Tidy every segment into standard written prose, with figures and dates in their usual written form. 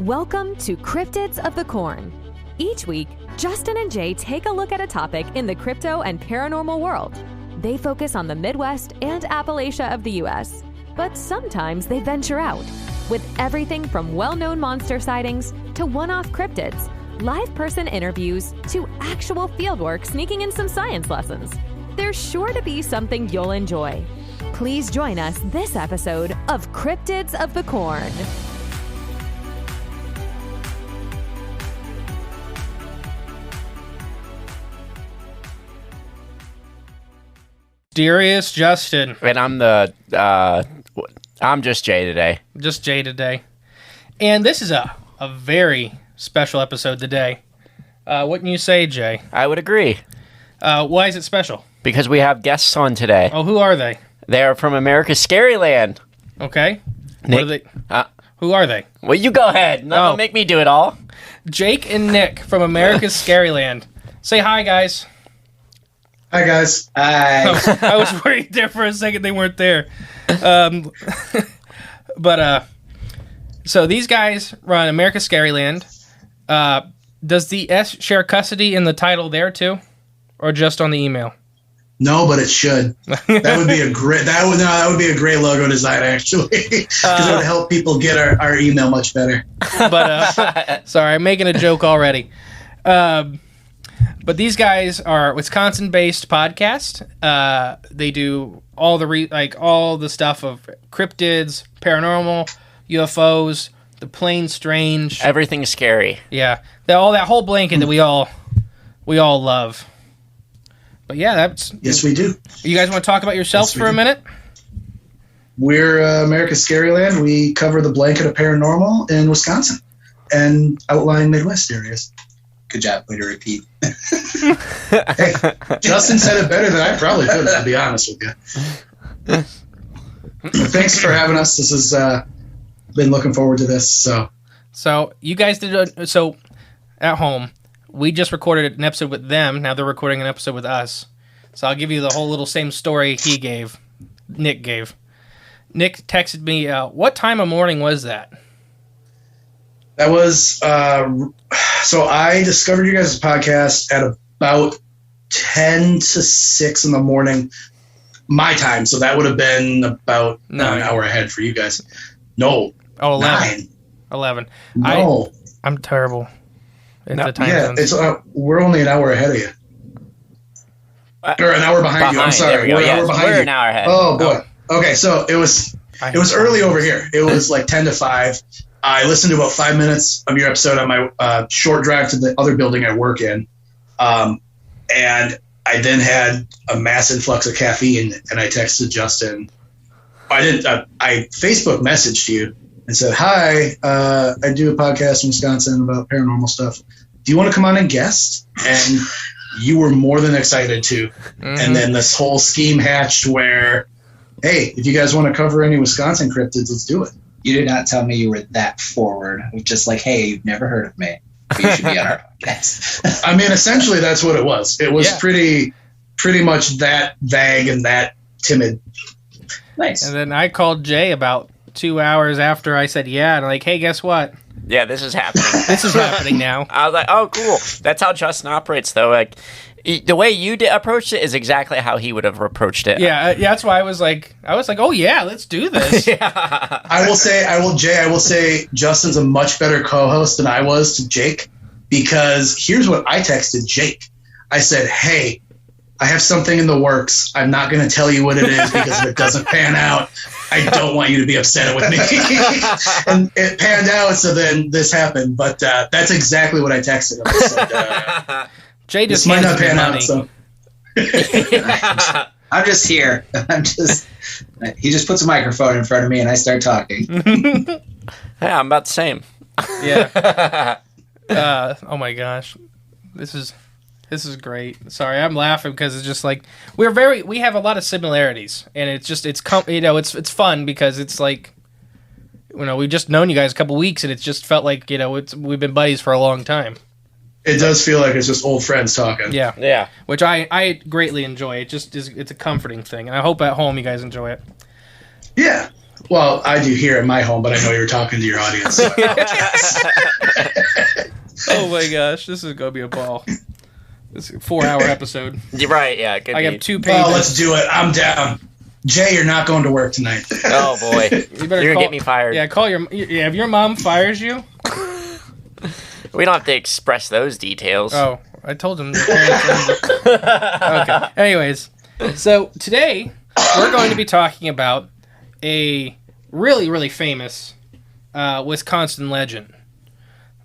Welcome to Cryptids of the Corn. Each week, Justin and Jay take a look at a topic in the crypto and paranormal world. They focus on the Midwest and Appalachia of the U.S., but sometimes they venture out with everything from well-known monster sightings to one-off cryptids, live person interviews to actual fieldwork sneaking in some science lessons. There's sure to be something you'll enjoy. Please join us this episode of Cryptids of the Corn. Mysterious Justin. And I'm just Jay today. Just Jay today. And this is a very special episode today. Wouldn't you say, Jay? I would agree. Why is it special? Because we have guests on today. Oh, who are they? They are from America's Scaryland. Okay. Nick, what are they? Who are they? Well, you go ahead. Don't make me do it all. Jake and Nick from America's Scaryland. Say hi, guys. Hi, guys. Hi. I was worried there for a second they weren't there. So these guys run America's Scaryland. Does the S share custody in the title there too? Or just on the email? No, but it should. That would be a great. That would be a great logo design, actually, because it would help people get our email much better. But sorry, I'm making a joke already. But these guys are a Wisconsin-based podcast. They do all the stuff of cryptids, paranormal, UFOs, the plain strange, everything scary. Yeah, that whole blanket that we all love. But yeah, yes, we do. You guys want to talk about yourselves for a minute? We're America's Scaryland. We cover the blanket of paranormal in Wisconsin and outlying Midwest areas. Good job. Way to repeat. Hey, Justin said it better than I probably could, to be honest with you. Thanks for having us. This has been looking forward to this. So you guys did at home. We just recorded an episode with them. Now they're recording an episode with us. So I'll give you the whole little same story Nick gave. Nick texted me, what time of morning was that? That was, so I discovered you guys' podcast at about 10 to 6 in the morning, my time. So that would have been about an hour ahead for you guys. No. Oh, 11. 9. 11. No. I'm terrible. The time yeah, zones. it's we're only an hour ahead of you. Or an hour behind you. I'm sorry. We're an hour ahead. Oh, boy. Okay, so it was early over here. It was like 10 to 5. I listened to about 5 minutes of your episode on my short drive to the other building I work in. And I then had a mass influx of caffeine, and I texted Justin. I Facebook messaged you and said, hi, I do a podcast in Wisconsin about paranormal stuff. Do you want to come on and guest? And you were more than excited to. Mm-hmm. And then this whole scheme hatched where, hey, if you guys want to cover any Wisconsin cryptids, let's do it. You did not tell me you were that forward. It was just like, hey, you've never heard of me. You should be on our podcast. I mean, essentially, that's what it was. It was pretty much that vague and that timid. Nice. And then I called Jay about 2 hours after I said yeah, and like, hey, guess what? Yeah, this is happening. This is happening now. I was like, oh, cool. That's how Justin operates, though. Like, the way you approached it is exactly how he would have approached it. Yeah, that's why I was like, oh yeah, let's do this. Yeah. I will say Justin's a much better co-host than I was to Jake, because here's what I texted Jake. I said, hey, I have something in the works. I'm not going to tell you what it is because if it doesn't pan out, I don't want you to be upset with me. And it panned out, so then this happened. But that's exactly what I texted him. I said, Jay just this might not pan money. out. So. I'm just here. He just puts a microphone in front of me and I start talking. Yeah, I'm about the same. Yeah. Oh my gosh. This is great. Sorry, I'm laughing because it's just like we have a lot of similarities, and it's fun because it's like, we've just known you guys a couple weeks, and it's just felt like we've been buddies for a long time. It does feel like it's just old friends talking. Yeah. Which I greatly enjoy. It's a comforting thing, and I hope at home you guys enjoy it. Yeah. Well, I do here at my home, but I know you're talking to your audience. So Oh my gosh, this is gonna be a ball. This is a 4-hour episode. You're right, yeah. It could I be. have 2 pages. oh, let's do it. I'm down. Jay, you're not going to work tonight. Oh boy, You better you're call- gonna get me fired. Yeah, call your. Yeah, if your mom fires you. We don't have to express those details. Oh, I told him. Okay. Anyways, so today we're going to be talking about a really, really famous Wisconsin legend.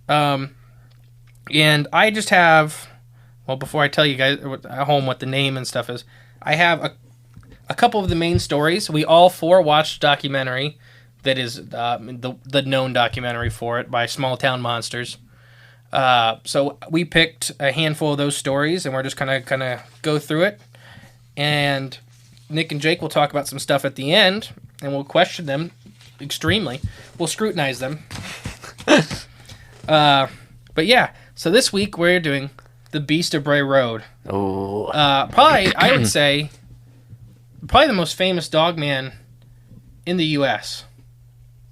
And I just have, well, before I tell you guys at home what the name and stuff is, I have a couple of the main stories. We all 4 watched a documentary that is the known documentary for it by Small Town Monsters. So we picked a handful of those stories, and we're just kind of go through it. And Nick and Jake will talk about some stuff at the end, and we'll question them extremely. We'll scrutinize them. But yeah, so this week we're doing the Beast of Bray Road. Ooh. Probably, I would say, probably the most famous Dogman in the U.S.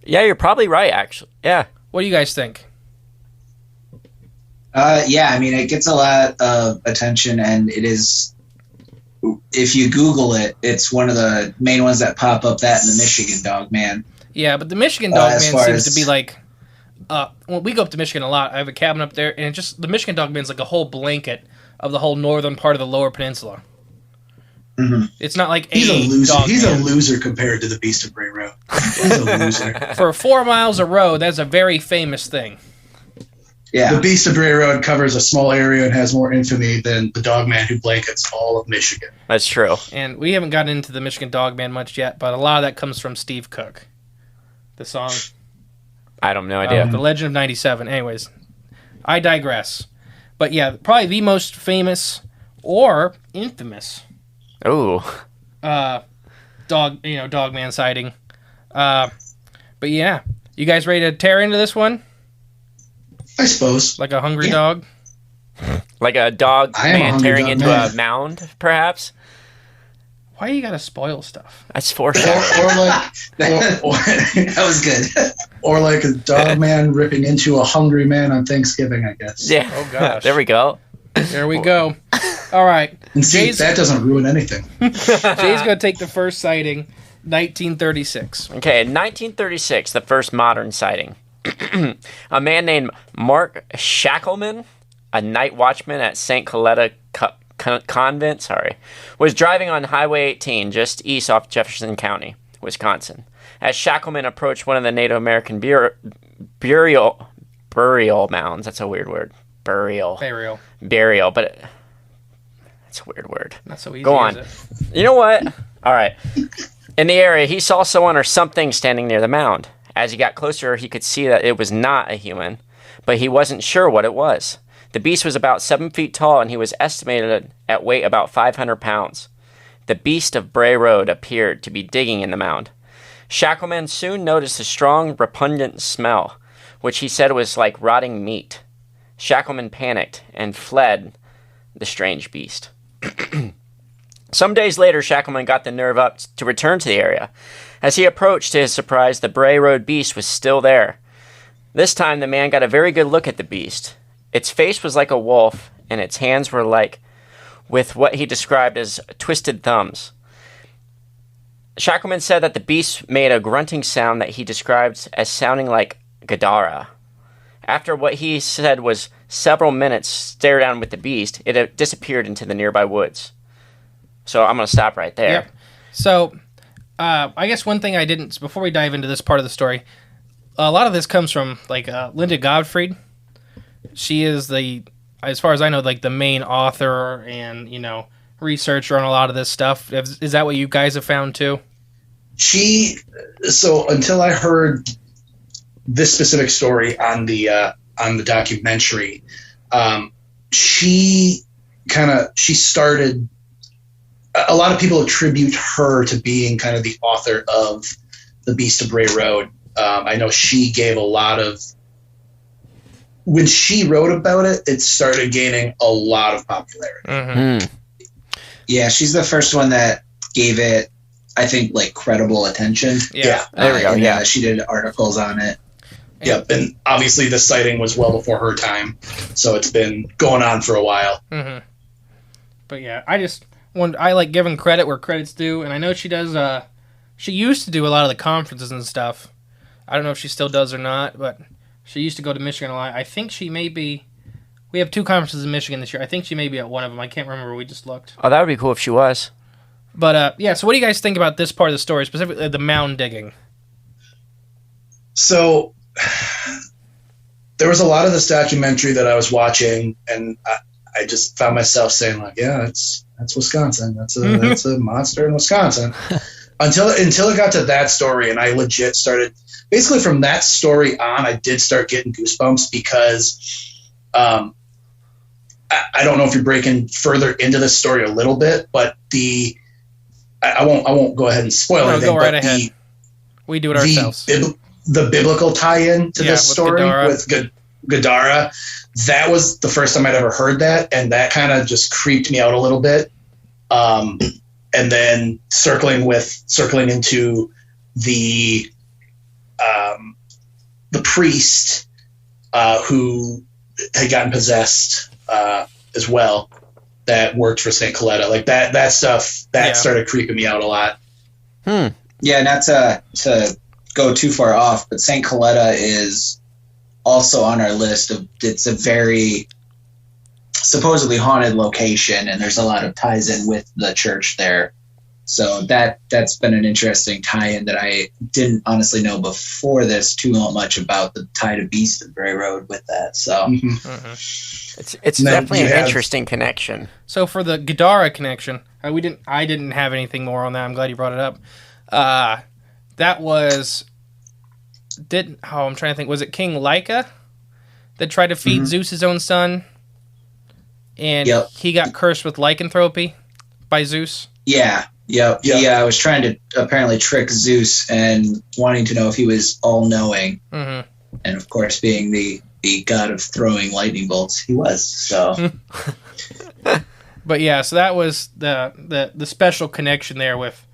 Yeah, you're probably right, actually. Yeah. What do you guys think? Yeah, I mean, it gets a lot of attention, and it is, if you Google it, it's one of the main ones that pop up, that and the Michigan Dogman. Yeah, but the Michigan As Dogman far seems as- to be like, well, we go up to Michigan a lot. I have a cabin up there, and it just the Michigan Dogman's like a whole blanket of the whole northern part of the Lower Peninsula. Mhm. It's not like He's a loser. Dogman. He's a loser compared to the Beast of Bray Road. He's a loser. For 4 miles of road, that's a very famous thing. Yeah. The Beast of Bray Road covers a small area and has more infamy than the Dogman who blankets all of Michigan. That's true. And we haven't gotten into the Michigan Dogman much yet, but a lot of that comes from Steve Cook. The song, I don't have no idea. The Legend of 97. Anyways, I digress. But yeah, probably the most famous or infamous Ooh. Dogman sighting. But yeah, you guys ready to tear into this one I suppose. like a hungry Yeah. dog? Like a dog I am a man hungry tearing dog into man. a mound, perhaps? Why you gotta spoil stuff? That's Or foreshadowing. like, That was good. or like a dog man ripping into a hungry man on Thanksgiving, I guess. Yeah. Oh, gosh. There we go. There we go. All right, And see, Jay's that doesn't ruin anything. Jay's gonna take the first sighting, 1936. Okay, in 1936, the first modern sighting. A man named Mark Shackleman, a night watchman at St. Coletta Convent, was driving on Highway 18 just east off Jefferson County, Wisconsin. As Shackleman approached one of the Native American burial mounds, that's a weird word, burial, but it's a weird word. Not so easy. Go on. Is it? You know what? All right. In the area, he saw someone or something standing near the mound. As he got closer, he could see that it was not a human, but he wasn't sure what it was. The beast was about 7 feet tall, and he was estimated at weight about 500 pounds. The Beast of Bray Road appeared to be digging in the mound. Shackleman soon noticed a strong, repugnant smell, which he said was like rotting meat. Shackleman panicked and fled the strange beast. Some days later, Shackleman got the nerve up to return to the area. As he approached, to his surprise, the Bray Road beast was still there. This time, the man got a very good look at the beast. Its face was like a wolf, and its hands were with what he described as twisted thumbs. Shackleman said that the beast made a grunting sound that he described as sounding like Gadara. After what he said was several minutes stare down with the beast, it disappeared into the nearby woods. So I'm going to stop right there. Yep. So, I guess one thing I didn't, before we dive into this part of the story, a lot of this comes from, Linda Gottfried. She is as far as I know, the main author and, researcher on a lot of this stuff. Is that what you guys have found too? So until I heard this specific story on the documentary, she started. A lot of people attribute her to being kind of the author of the Beast of Bray Road. I know she gave a lot of. When she wrote about it, it started gaining a lot of popularity. Mm-hmm. Yeah, she's the first one that gave it I think, like, credible attention. Yeah. There we go. And, she did articles on it. Yep, and obviously the sighting was well before her time, so it's been going on for a while. Mm-hmm. But yeah, I like giving credit where credit's due, and I know she does. She used to do a lot of the conferences and stuff. I don't know if she still does or not, but she used to go to Michigan a lot. I think she may be. We have 2 conferences in Michigan this year. I think she may be at one of them. I can't remember. We just looked. Oh, that would be cool if she was. But yeah, so what do you guys think about this part of the story, specifically the mound digging? So there was a lot of this documentary that I was watching, and I just found myself saying, like, yeah, that's Wisconsin. That's a monster in Wisconsin. Until it got to that story, and I legit started, basically from that story on, I did start getting goosebumps because I don't know if you're breaking further into this story a little bit, but I won't go ahead and spoil anything. Go right ahead. We do it ourselves. The biblical tie-in to this story with Gadara, that was the first time I'd ever heard that, and that kind of just creeped me out a little bit. And then circling into the priest who had gotten possessed as well, that worked for St. Coletta, like that stuff started creeping me out a lot. Yeah, not to go too far off, but St. Coletta is also on our list of, it's a very supposedly haunted location, and there's a lot of ties in with the church there. So that's been an interesting tie-in that I didn't honestly know before this too much about the tie to Beast of Bray Road with that. So it's definitely an interesting connection. So for the Gadara connection, I didn't have anything more on that. I'm glad you brought it up. That was I'm trying to think. Was it King Lyca that tried to feed Zeus his own son, and he got cursed with lycanthropy by Zeus? Yeah. Yeah, I was trying to apparently trick Zeus and wanting to know if he was all-knowing. And of course, being the god of throwing lightning bolts, he was. So, but yeah, so that was the special connection there with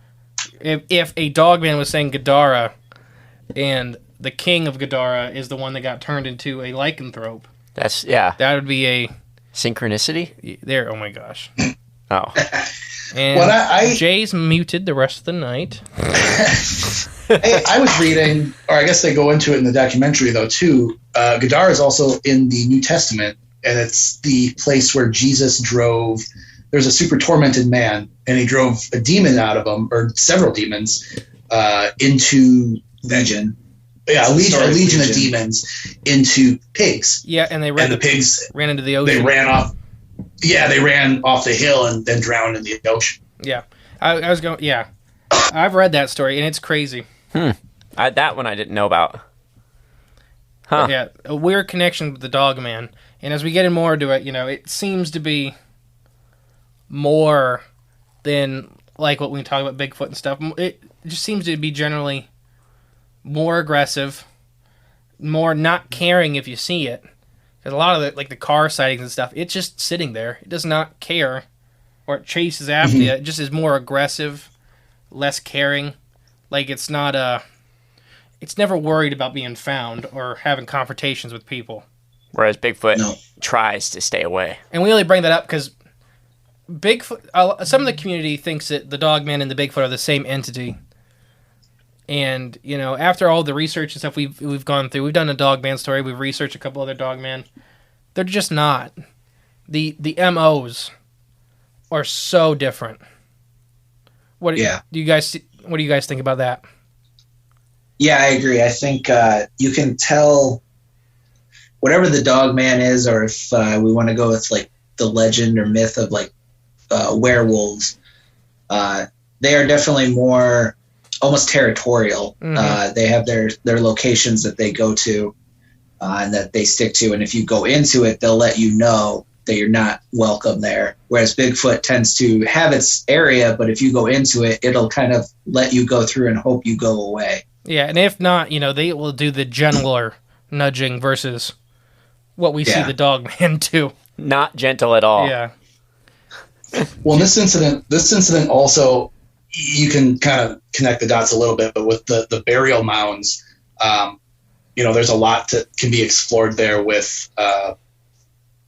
if a Dogman was saying Gadara, and the king of Gadara is the one that got turned into a lycanthrope. That would be a synchronicity. There, oh my gosh. Oh. And Jay's muted the rest of the night. I was reading, or I guess they go into it in the documentary, though, too. Gadara is also in the New Testament, and it's the place where Jesus drove. There's a super tormented man, and he drove a demon out of him, or several demons, into Legion. Yeah, a legion of demons into pigs. Yeah, and the pigs ran into the ocean. They ran off. Yeah, they ran off the hill and then drowned in the ocean. Yeah, I was going. Yeah, I've read that story and it's crazy. That one I didn't know about. Huh? But yeah, a weird connection with the Dogman, and as we get in more into it, it seems to be more than like what we talk about Bigfoot and stuff. It just seems to be generally more aggressive, more not caring if you see it. Because a lot of the car sightings and stuff, it's just sitting there. It does not care, or it chases after you. It just is more aggressive, less caring. Like it's not it's never worried about being found or having confrontations with people. Whereas Bigfoot tries to stay away. And we only bring that up because Bigfoot. Some of the community thinks that the Dogman and the Bigfoot are the same entity. And, after all the research and stuff we've gone through, we've done a Dogman story, we've researched a couple other Dogman. They're just not. The MOs are so different. What do you guys think about that? Yeah, I agree. I think you can tell whatever the Dogman is, or if we want to go with like the legend or myth of like werewolves, they are definitely more almost territorial. They have their locations that they go to and that they stick to. And if you go into it, they'll let you know that you're not welcome there. Whereas Bigfoot tends to have its area, but if you go into it, it'll kind of let you go through and hope you go away. Yeah, and if not, they will do the gentler nudging versus what we see the Dogman do. Not gentle at all. Yeah. Well, this incident also you can kind of connect the dots a little bit, but with the burial mounds, there's a lot that can be explored there with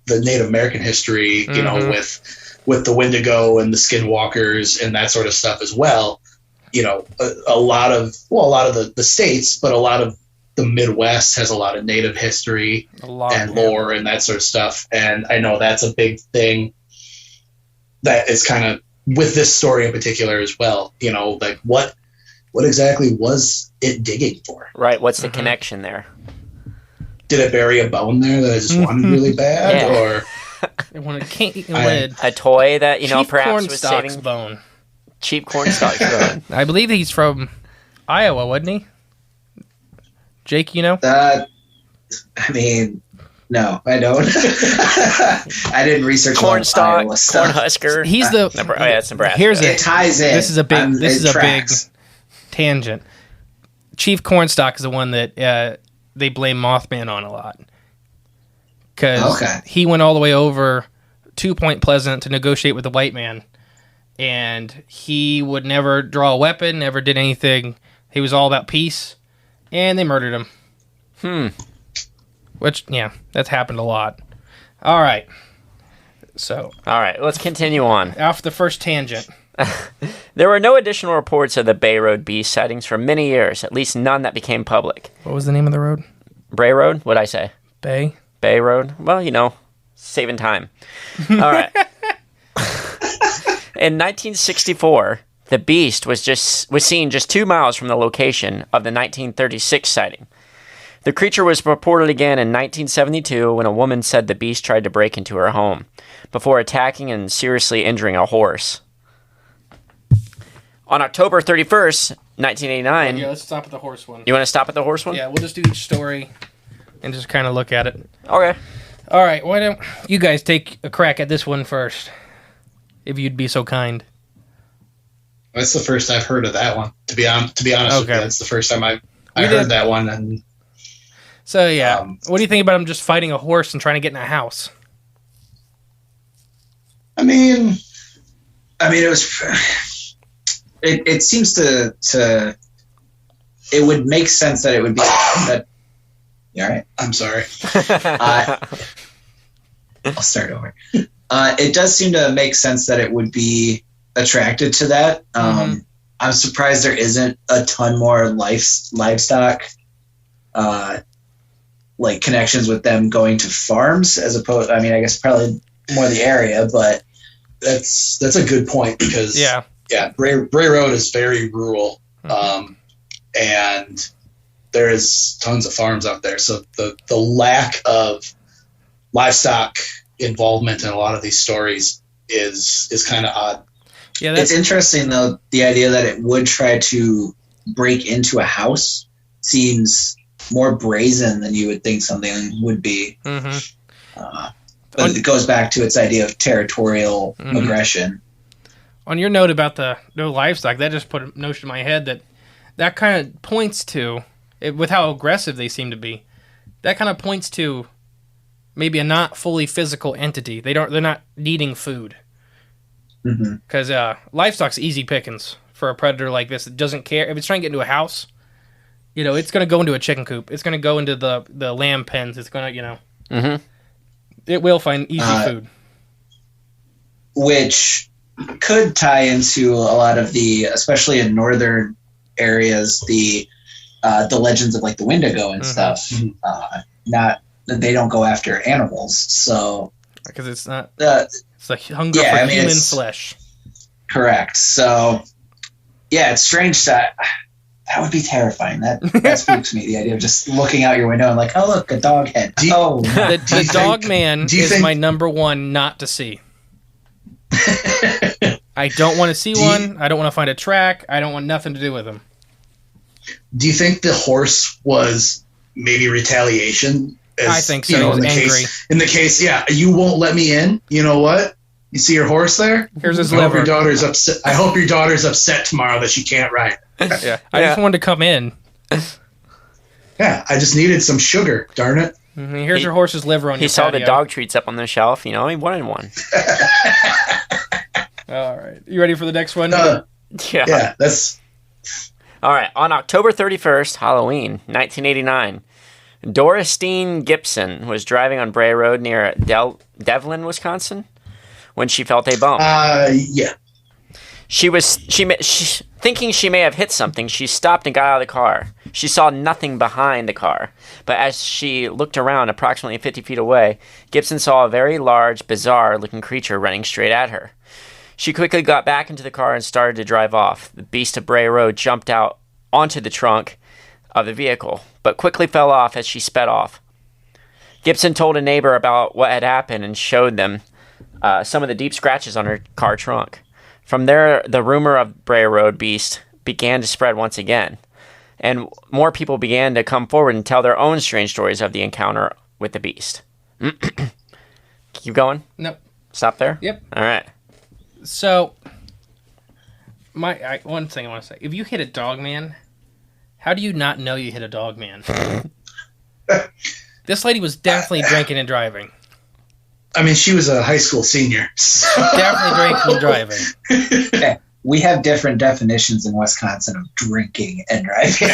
the Native American history, with the Wendigo and the Skinwalkers and that sort of stuff as well. A lot of the states, but a lot of the Midwest has a lot of Native history and lore and that sort of stuff. And I know that's a big thing that is kind of with this story in particular as well. Like what exactly was it digging for? Right. What's the connection there? Did it bury a bone there that I just wanted really bad, or they wanted lid? A toy that Chief perhaps was Cornstalk's saving bone. Cheap Cornstalk's bone. I believe he's from Iowa, wasn't he? Jake, I mean, no, I don't. I didn't research Cornstalk, Iowa stuff. Cornhusker. He's the. That's Nebraska. It ties in. This is a big. Big tangent. Chief Cornstalk is the one that they blame Mothman on a lot, because he went all the way over to Point Pleasant to negotiate with the white man, and he would never draw a weapon, never did anything. He was all about peace, and they murdered him. Which, that's happened a lot. All right. So. All right, let's continue on. After the first tangent. There were no additional reports of the Bay Road Beast sightings for many years, at least none that became public. What was the name of the road? Bray Road? What'd I say? Bay Road? Well, saving time. All right. In 1964, the Beast was seen just 2 miles from the location of the 1936 sighting. The creature was reported again in 1972 when a woman said the Beast tried to break into her home before attacking and seriously injuring a horse. On October 31st, 1989... Yeah, let's stop at the horse one. You want to stop at the horse one? Yeah, we'll just do each story and just kind of look at it. Okay. All right, why don't you guys take a crack at this one first, if you'd be so kind. That's the first I've heard of that one. To be honest with you, that's the first time I heard that one. And so, what do you think about him just fighting a horse and trying to get in a house? I mean, it was... It seems to it would make sense that it would be that. You all right? I'm sorry. I'll start over. It does seem to make sense that it would be attracted to that. I'm surprised there isn't a ton more livestock, like connections with them going to farms as opposed. I mean, I guess probably more the area, but that's a good point because Bray Road is very rural, and there is tons of farms out there. So the lack of livestock involvement in a lot of these stories is kind of odd. Yeah, it's interesting though. The idea that it would try to break into a house seems more brazen than you would think something would be. But it goes back to its idea of territorial aggression. On your note about the no livestock, that just put a notion in my head that kind of points to, with how aggressive they seem to be, that kind of points to maybe a not fully physical entity. They're not needing food. Because livestock's easy pickings for a predator like this. It doesn't care. If it's trying to get into a house, it's going to go into a chicken coop. It's going to go into the lamb pens. It's going to, it will find easy food. Which could tie into a lot of the, especially in northern areas, the legends of like the Wendigo and stuff. Not that they don't go after animals, so because it's not. It's the hunger for human flesh. Correct. So, it's strange that would be terrifying. That spooks me. The idea of just looking out your window and like, oh look, a dog head. The Dogman is my number one not to see. I don't want to see one. I don't want to find a track. I don't want nothing to do with him. Do you think the horse was maybe retaliation? I think so. He was angry. In the case, you won't let me in. You know what? You see your horse there? Here's his liver. I hope your daughter's upset tomorrow that she can't ride. I just wanted to come in. Yeah, I just needed some sugar. Darn it. Here's your horse's liver on your patio. He saw the dog treats up on the shelf. He wanted one. All right. You ready for the next one? Yeah, that's... All right. On October 31st, Halloween, 1989, Doristine Gibson was driving on Bray Road near Devlin, Wisconsin, when she felt a bump. Yeah. Thinking she may have hit something, she stopped and got out of the car. She saw nothing behind the car, but as she looked around approximately 50 feet away, Gibson saw a very large, bizarre-looking creature running straight at her. She quickly got back into the car and started to drive off. The Beast of Bray Road jumped out onto the trunk of the vehicle, but quickly fell off as she sped off. Gibson told a neighbor about what had happened and showed them some of the deep scratches on her car trunk. From there, the rumor of Bray Road Beast began to spread once again, and more people began to come forward and tell their own strange stories of the encounter with the Beast. Keep going? Nope. Stop there? Yep. All right. So, one thing I want to say. If you hit a Dogman, how do you not know you hit a Dogman? This lady was definitely drinking and driving. I mean, she was a high school senior. So. Definitely drinking and driving. Okay. We have different definitions in Wisconsin of drinking and driving.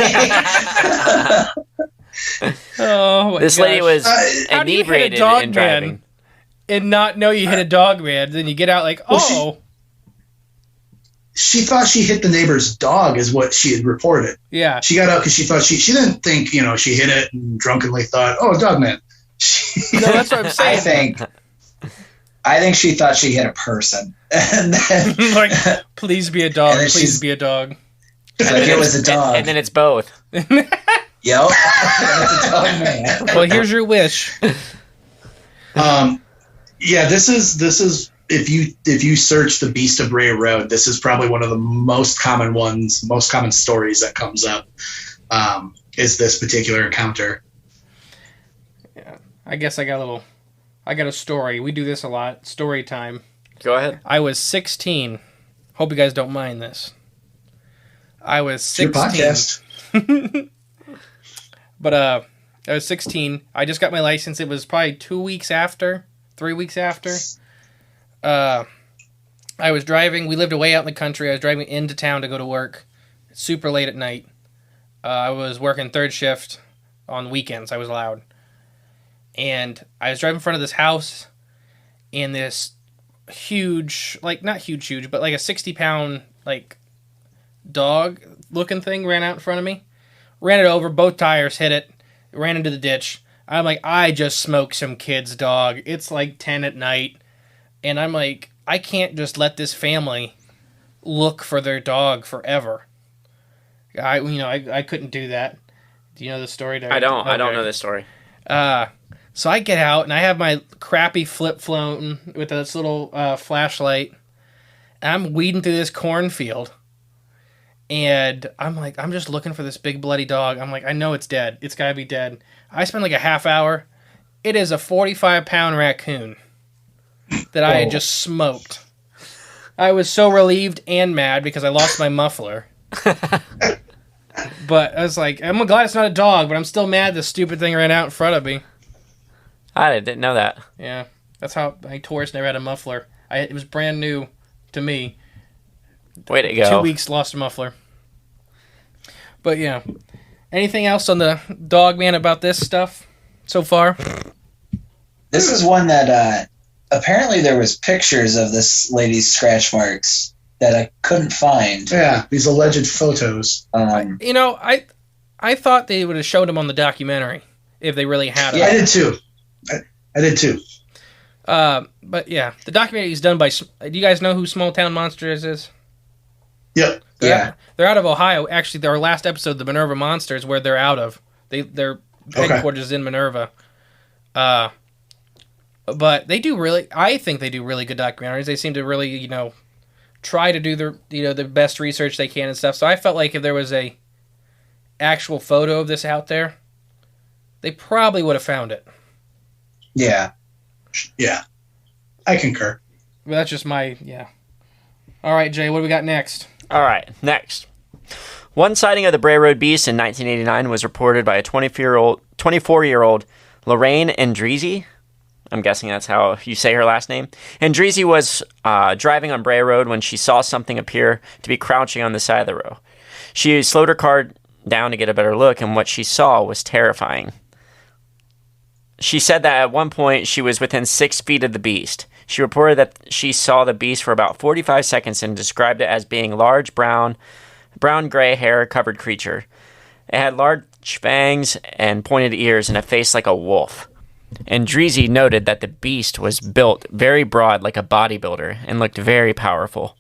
Oh my This gosh. lady was How do you hit a inebriated dog in driving. man and not know you hit a dog man? Then you get out like, oh. She thought she hit the neighbor's dog is what she had reported. Yeah. She got out because she thought she didn't think, she hit it and drunkenly thought, oh, dog man. No, that's what I'm saying. I think she thought she hit a person. And then, like, please be a dog. Please be a dog. Like it was a dog. And then it's both. Yep. It's a dog man. Well, here's your wish. Yeah, this is if you search the Beast of Bray Road, this is probably one of the most common stories that comes up. Is this particular encounter? Yeah, I guess I got a story. We do this a lot. Story time. Go ahead. I was 16. Hope you guys don't mind this. I was 16. It's your podcast. But I was 16. I just got my license. It was probably 3 weeks after. I was driving. We lived way out in the country. I was driving into town to go to work. Super late at night. I was working third shift on weekends. I was allowed. And I was driving in front of this house, and this huge, like, not huge, but like a 60-pound, like, dog-looking thing ran out in front of me. Ran it over, both tires hit it, ran into the ditch. I'm like, I just smoked some kid's dog. It's like 10 at night. And I'm like, I can't just let this family look for their dog forever. I couldn't do that. Do you know the story? I don't know this story. So I get out, and I have my crappy flip phone with this little flashlight. I'm weeding through this cornfield. And I'm like, I'm just looking for this big bloody dog. I'm like, I know it's dead. It's got to be dead. I spend like a half hour. It is a 45-pound raccoon that I had just smoked. I was so relieved and mad because I lost my muffler. But I was like, I'm glad it's not a dog, but I'm still mad the stupid thing ran out in front of me. I didn't know that. Yeah, that's how Taurus never had a muffler. It was brand new to me. Way to go. 2 weeks, lost a muffler. But yeah. Anything else on the dog man about this stuff so far? This is one that apparently there was pictures of this lady's scratch marks that I couldn't find. Yeah, these alleged photos. I thought they would have showed them on the documentary if they really had it. Yeah, I did too. I did too. But yeah, the documentary is done by. Do you guys know who Small Town Monsters is? Yep. They're out of Ohio. Actually, their last episode, the Minerva Monsters, where they're out of. Their headquarters is in Minerva. But they do really. I think they do really good documentaries. They seem to really, try to do the best research they can and stuff. So I felt like if there was a actual photo of this out there, they probably would have found it. Yeah. Yeah. I concur. But that's just yeah. All right, Jay, what do we got next? All right, next. One sighting of the Bray Road Beast in 1989 was reported by a 24-year-old Lorraine Andreezy. I'm guessing that's how you say her last name. Andreezy was driving on Bray Road when she saw something appear to be crouching on the side of the road. She slowed her car down to get a better look, and what she saw was terrifying. She said that at one point she was within 6 feet of the beast. She reported that she saw the beast for about 45 seconds and described it as being a large brown-gray hair-covered creature. It had large fangs and pointed ears and a face like a wolf. Andreezy noted that the beast was built very broad like a bodybuilder and looked very powerful.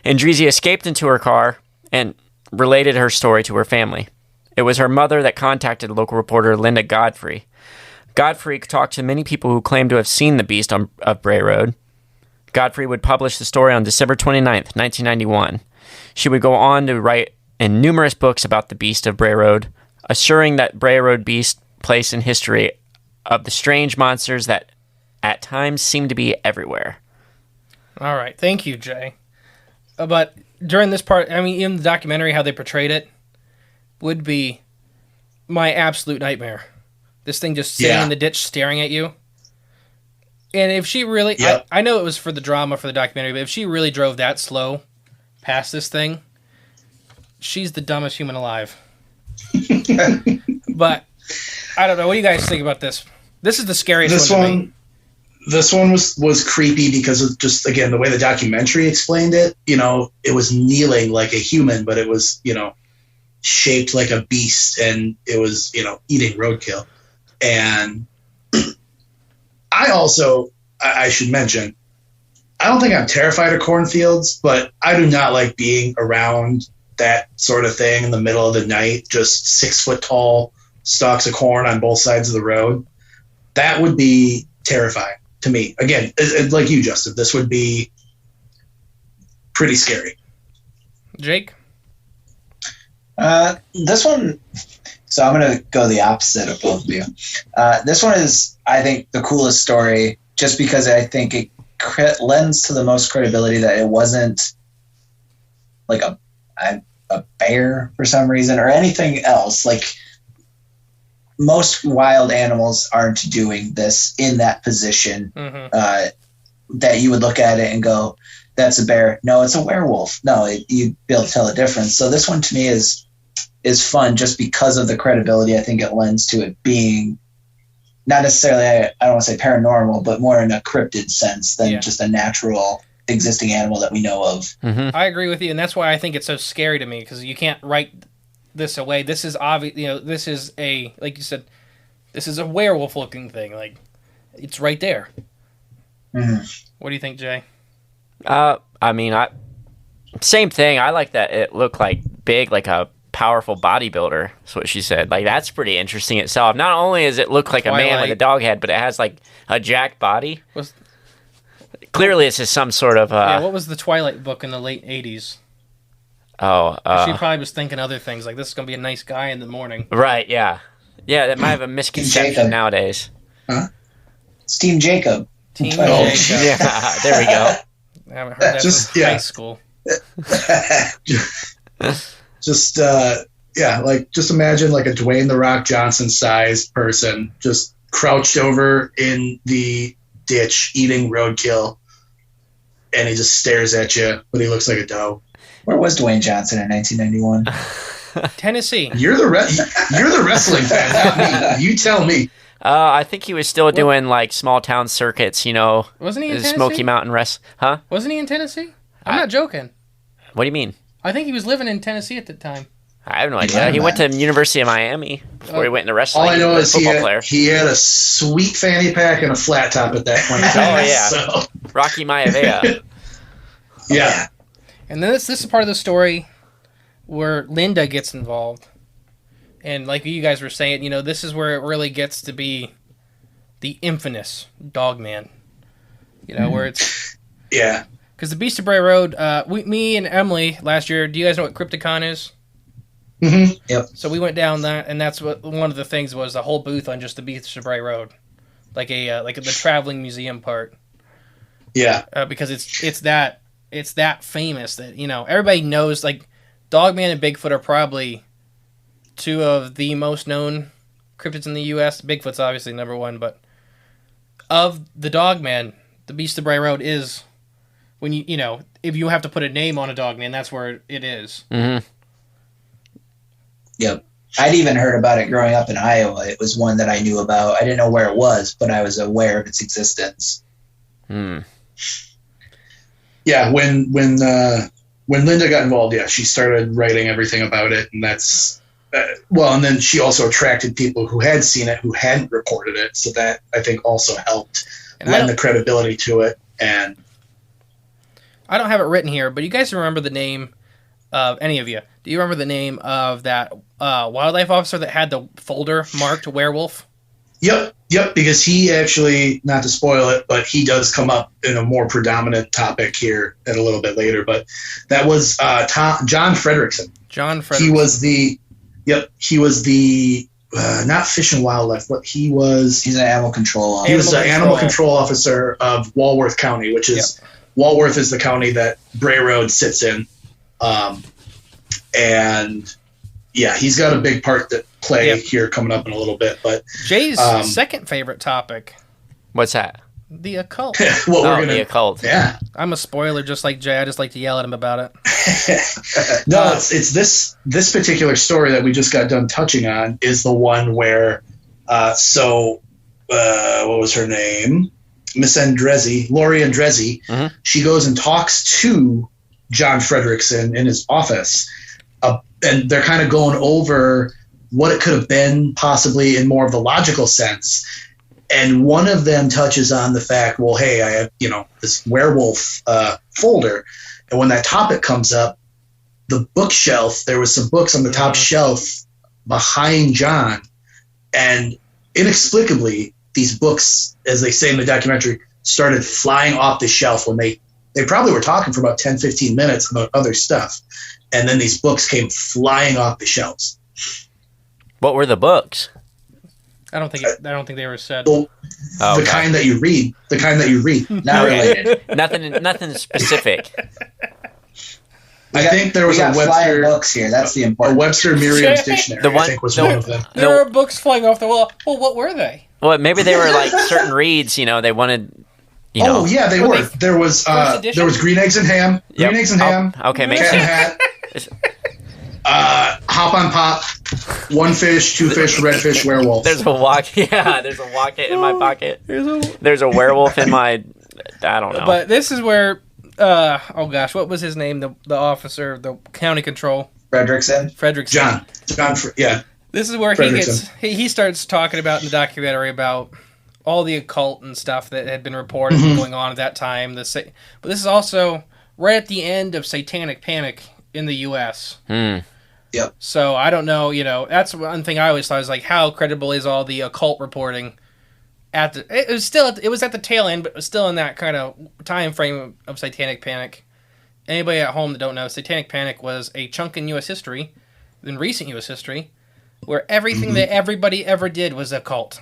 Andreezy escaped into her car and related her story to her family. It was her mother that contacted local reporter Linda Godfrey. Godfrey talked to many people who claimed to have seen the beast of Bray Road. Godfrey would publish the story on December 29th, 1991. She would go on to write in numerous books about the beast of Bray Road, assuring that Bray Road beast place in history of the strange monsters that at times seem to be everywhere. All right. Thank you, Jay. But during this part, I mean, in the documentary, how they portrayed it would be my absolute nightmare. This thing just sitting in the ditch staring at you. And if she really... Yep. I know it was for the drama for the documentary, but if she really drove that slow past this thing, she's the dumbest human alive. But I don't know. What do you guys think about this? This is the scariest one to me. This one was creepy because of just, again, the way the documentary explained it. You know, it was kneeling like a human, but it was, you know, shaped like a beast, and it was, you know, eating roadkill. And I should mention, I don't think I'm terrified of cornfields, but I do not like being around that sort of thing in the middle of the night, just 6 foot tall stalks of corn on both sides of the road. That would be terrifying to me. Again, like you, Justin, this would be pretty scary. Jake? This one, so I'm going to go the opposite of both of you. This one is, I think, the coolest story just because I think it lends to the most credibility that it wasn't like a bear for some reason or anything else. Like, most wild animals aren't doing this in that position, that you would look at it and go, that's a bear. No, it's a werewolf. No, you'd be able to tell the difference. So this one to me is fun just because of the credibility I think it lends to it being not necessarily, I don't want to say paranormal, but more in a cryptid sense than just a natural existing animal that we know of. Mm-hmm. I agree with you, and that's why I think it's so scary to me, because you can't write this away. This is obvious, you know, this is a, like you said, this is a werewolf looking thing. Like, it's right there. What do you think, Jay? I mean, same thing. I like that it looked like big, like a powerful bodybuilder. That's what she said. Like, that's pretty interesting itself. Not only does it look like Twilight. A man with a dog head, but it has like a jacked body. Clearly, this is some sort of. What was the Twilight book in the late 80s? Oh, she probably was thinking other things, like this is gonna be a nice guy in the morning. Right? Yeah. That might have a misconception nowadays. Huh? It's Team Jacob. Team Jacob. Yeah, there we go. I haven't heard that since high school. Just imagine like a Dwayne "The Rock" Johnson sized person just crouched over in the ditch eating roadkill, and he just stares at you, but he looks like a doe. Where was Dwayne Johnson in 1991? Tennessee. You're the wrestling fan, not me. You tell me. I think he was still doing like small town circuits, you know. Wasn't he in Tennessee? Smoky Mountain Huh? Wasn't he in Tennessee? I'm not joking. What do you mean? I think he was living in Tennessee at the time. I have no idea. He went to University of Miami before he went into wrestling. All I know is he had a sweet fanny pack and a flat top at that point. Oh, yeah. Rocky Maivia. Yeah. And then this is part of the story where Linda gets involved. And like you guys were saying, you know, this is where it really gets to be the infamous Dogman. You know, where it's... Yeah. Because the Beast of Bray Road, me and Emily last year, do you guys know what Crypticon is? Mm-hmm. Yep. So we went down that, and that's what one of the things was, the whole booth on just the Beast of Bray Road. Like the traveling museum part. Yeah. Because it's that famous that, you know, everybody knows, like, Dogman and Bigfoot are probably two of the most known cryptids in the U.S. Bigfoot's obviously number one, but of the Dogmen, the Beast of Bray Road is when you know, if you have to put a name on a Dogman, that's where it is. Mm-hmm. Yep. I'd even heard about it growing up in Iowa. It was one that I knew about. I didn't know where it was, but I was aware of its existence. Hmm. Yeah, when Linda got involved, yeah, she started writing everything about it, and that's and then she also attracted people who had seen it who hadn't reported it, so that I think also helped lend the credibility to it. And I don't have it written here, but you guys remember the name of any of you? Do you remember the name of that wildlife officer that had the folder marked werewolf? Yep, because he actually, not to spoil it, but he does come up in a more predominant topic here and a little bit later. But that was John Frederickson. John Frederickson. He was the not Fish and Wildlife, but he's an animal control officer. He was the animal control officer of Walworth County, which is Walworth is the county that Bray Road sits in. And yeah, he's got a big part to play here coming up in a little bit. But Jay's second favorite topic. What's that? The occult. The occult. Yeah. I'm a spoiler just like Jay. I just like to yell at him about it. No, it's this particular story that we just got done touching on is the one where what was her name? Miss Andrezzi, Lori Andrezzi. Mm-hmm. She goes and talks to John Frederickson in his office. And they're kind of going over what it could have been possibly in more of the logical sense. And one of them touches on the fact, well, hey, I have, this werewolf folder. And when that topic comes up, the bookshelf, there was some books on the top shelf behind John. And inexplicably, these books, as they say in the documentary, started flying off the shelf when they probably were talking for about 10, 15 minutes about other stuff. And then these books came flying off the shelves. What were the books? I don't think they were said. The kind that you read. The kind that you read. Not related. Nothing specific. I think there was a Webster books here. That's the important. A Webster Merriam's Dictionary. I think was one of them. There were books flying off the wall. Well, what were they? Well, maybe they were like certain reads. They wanted. Oh yeah, they were. There was green eggs and ham. Yep. Green eggs and ham. Okay, makes sense. Hop on pop. One fish, two fish, red fish, werewolf. There's a Wocket in my pocket. There's a werewolf in my. I don't know. But this is where. What was his name? The officer, the county control. Frederickson. John. Yeah. This is where he starts talking about in the documentary about all the occult and stuff that had been reported going on at that time. But this is also right at the end of Satanic Panic in the U.S. Yep. So I don't know. That's one thing I always thought is like, how credible is all the occult reporting? It was at the tail end, but it was still in that kind of time frame of Satanic Panic. Anybody at home that don't know, Satanic Panic was a chunk in U.S. history, in recent U.S. history, where everything that everybody ever did was occult.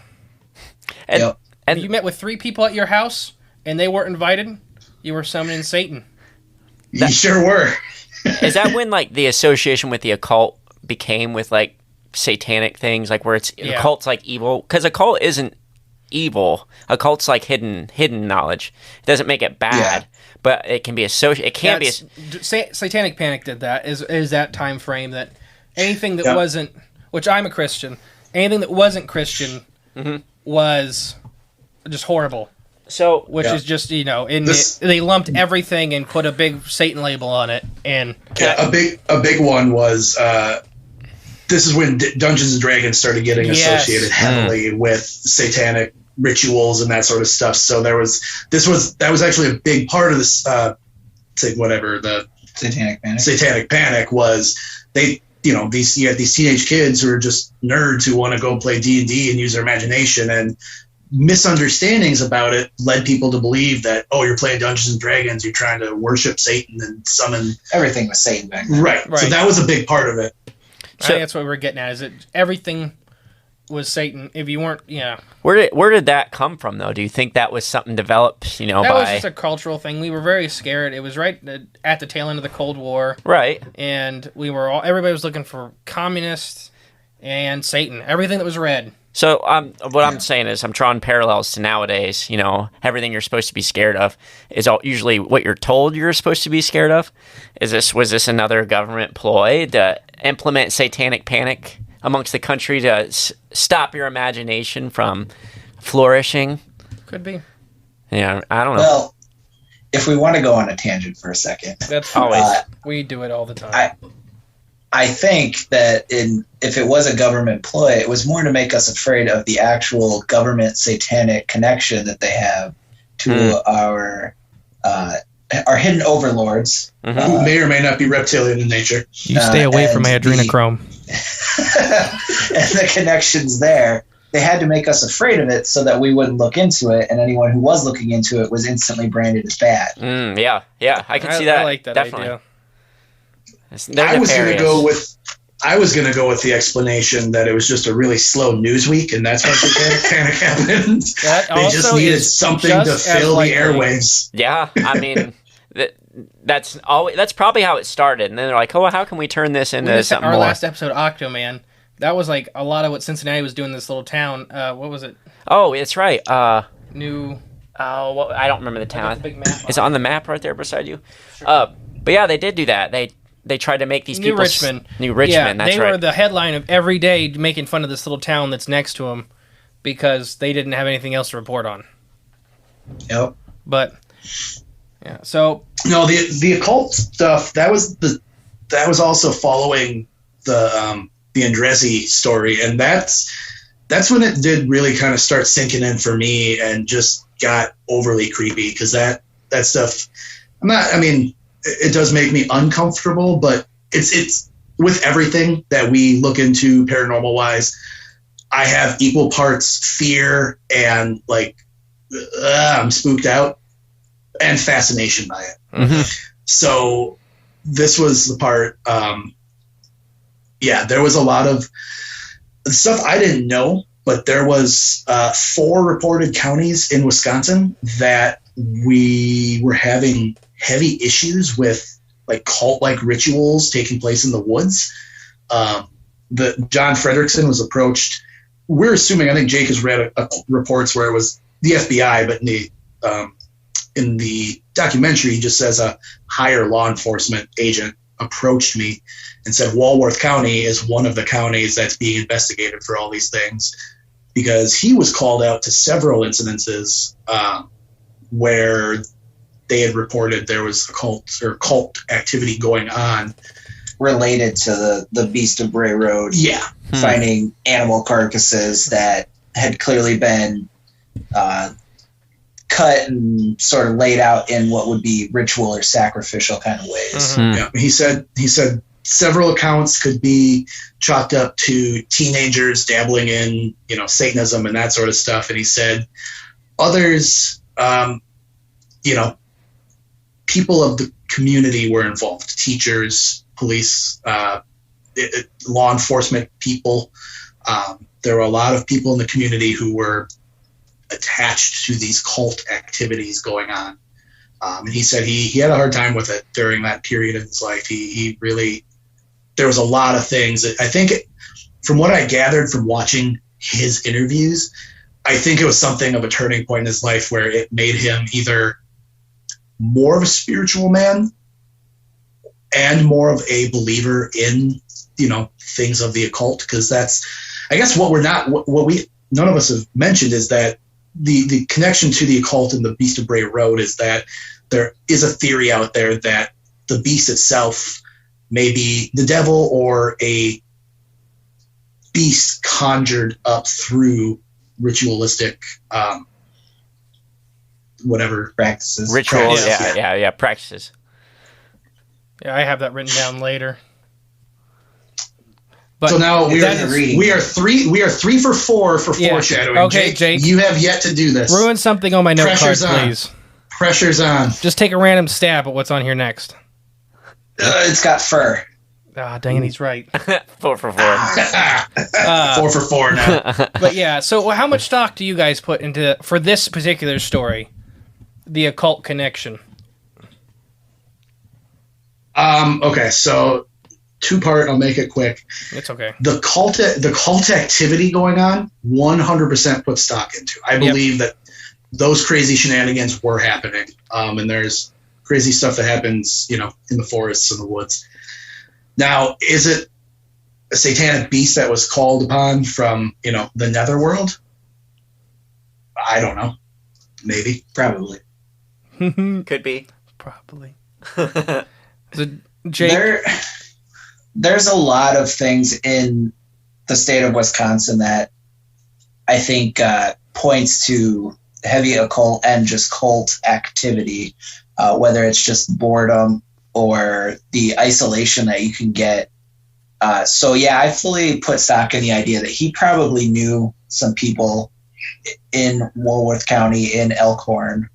And you met with 3 people at your house, and they weren't invited, you were summoning Satan. You sure were. Is that when like the association with the occult became with like satanic things, like where occult's like evil? Because occult isn't evil. Occult's like hidden knowledge. It doesn't make it bad, but it can be associated. It can be. Satanic Panic did that. Is that time frame that anything that wasn't, which I'm a Christian, anything that wasn't Christian was just horrible. So, which is just they lumped everything and put a big Satan label on it. And a big one was this is when Dungeons and Dragons started getting associated heavily with satanic rituals and that sort of stuff. So that was actually a big part of this. The Satanic Panic was these teenage kids who are just nerds who want to go play D&D and use their imagination, and misunderstandings about it led people to believe that, you're playing Dungeons and Dragons, you're trying to worship Satan and summon everything was Satan back then. Right. So that was a big part of it. I think that's what we're getting at, is that everything was Satan. If you weren't, Where did that come from, though? Do you think that was something developed, that was just a cultural thing. We were very scared. It was right at the tail end of the Cold War. Right. And everybody was looking for communists and Satan. Everything that was red. So what I'm saying is I'm drawing parallels to nowadays. You know, everything you're supposed to be scared of is usually what you're told you're supposed to be scared of. Was this another government ploy to implement satanic panic amongst the country to stop your imagination from flourishing? Could be. Yeah, I don't know. Well, if we want to go on a tangent for a second, That's Always. We do it all the time. I think that if it was a government ploy, it was more to make us afraid of the actual government satanic connection that they have to our hidden overlords. Who may or may not be reptilian in nature. You stay away from my adrenochrome. And the connections there. They had to make us afraid of it so that we wouldn't look into it, and anyone who was looking into it was instantly branded as bad. Yeah, I can see that. I like that definitely. idea. I was going to go with the explanation that it was just a really slow news week, and that's why the panic happened. They just needed something to fill the airwaves. Yeah, I mean, that's probably how it started, and then they're like, "Oh, how can we turn this into something our more?" last episode, Octoman. That was like a lot of what Cincinnati was doing in this little town. What was it? Oh, it's right. I I don't remember the town. big map. Is it on the map right there beside you? Sure. But yeah, they did do that. They tried to make these people... New Richmond, yeah, that's they right. were the headline of every day making fun of this little town that's next to them because they didn't have anything else to report on. Yep. But, yeah, so... No, the occult stuff, that was also following the Andresi story, and that's when it did really kind of start sinking in for me and just got overly creepy, because that stuff... it does make me uncomfortable, but it's with everything that we look into paranormal wise. I have equal parts fear and I'm spooked out and fascination by it. Mm-hmm. So this was the part. There was a lot of stuff I didn't know, but there was 4 reported counties in Wisconsin that we were having heavy issues with cult-like rituals taking place in the woods. The John Frederickson was approached. We're assuming, I think Jake has read reports where it was the FBI, but in the documentary, he just says a higher law enforcement agent approached me and said Walworth County is one of the counties that's being investigated for all these things, because he was called out to several incidences where they had reported there was cult activity going on related to the Beast of Bray Road. Yeah. Finding animal carcasses that had clearly been cut and sort of laid out in what would be ritual or sacrificial kind of ways. Mm-hmm. Yeah. He said several accounts could be chalked up to teenagers dabbling in, Satanism and that sort of stuff. And he said others, people of the community were involved, teachers, police, law enforcement people. There were a lot of people in the community who were attached to these cult activities going on. And he said he had a hard time with it during that period of his life. He really, there was a lot of things that I think, from what I gathered from watching his interviews, I think it was something of a turning point in his life where it made him either more of a spiritual man and more of a believer in, things of the occult. Because that's, I guess, what none of us have mentioned is that the connection to the occult and the Beast of Bray Road is that there is a theory out there that the beast itself may be the devil or a beast conjured up through ritualistic whatever practices. Rituals, yeah, practices. Yeah, I have that written down later. But so now we are 3 for 4 for foreshadowing. Okay, Jake, you have yet to do this. Ruin something on my note card, please. Pressure's on. Just take a random stab at what's on here next. It's got fur. Ah, dang it, he's right. 4 for 4. 4 for 4 now. But yeah, so how much stock do you guys put into, for this particular story, the occult connection? Okay, so two-part. I'll make it quick. It's okay. The cult activity going on, 100% put stock into. I believe that those crazy shenanigans were happening, and there's crazy stuff that happens, in the forests and the woods. Now, is it a satanic beast that was called upon from, the netherworld? I don't know. Maybe. Probably. Could be. Probably. Jake? There's a lot of things in the state of Wisconsin that I think points to heavy occult and just cult activity, whether it's just boredom or the isolation that you can get. I fully put stock in the idea that he probably knew some people in Woolworth County, in Elkhorn,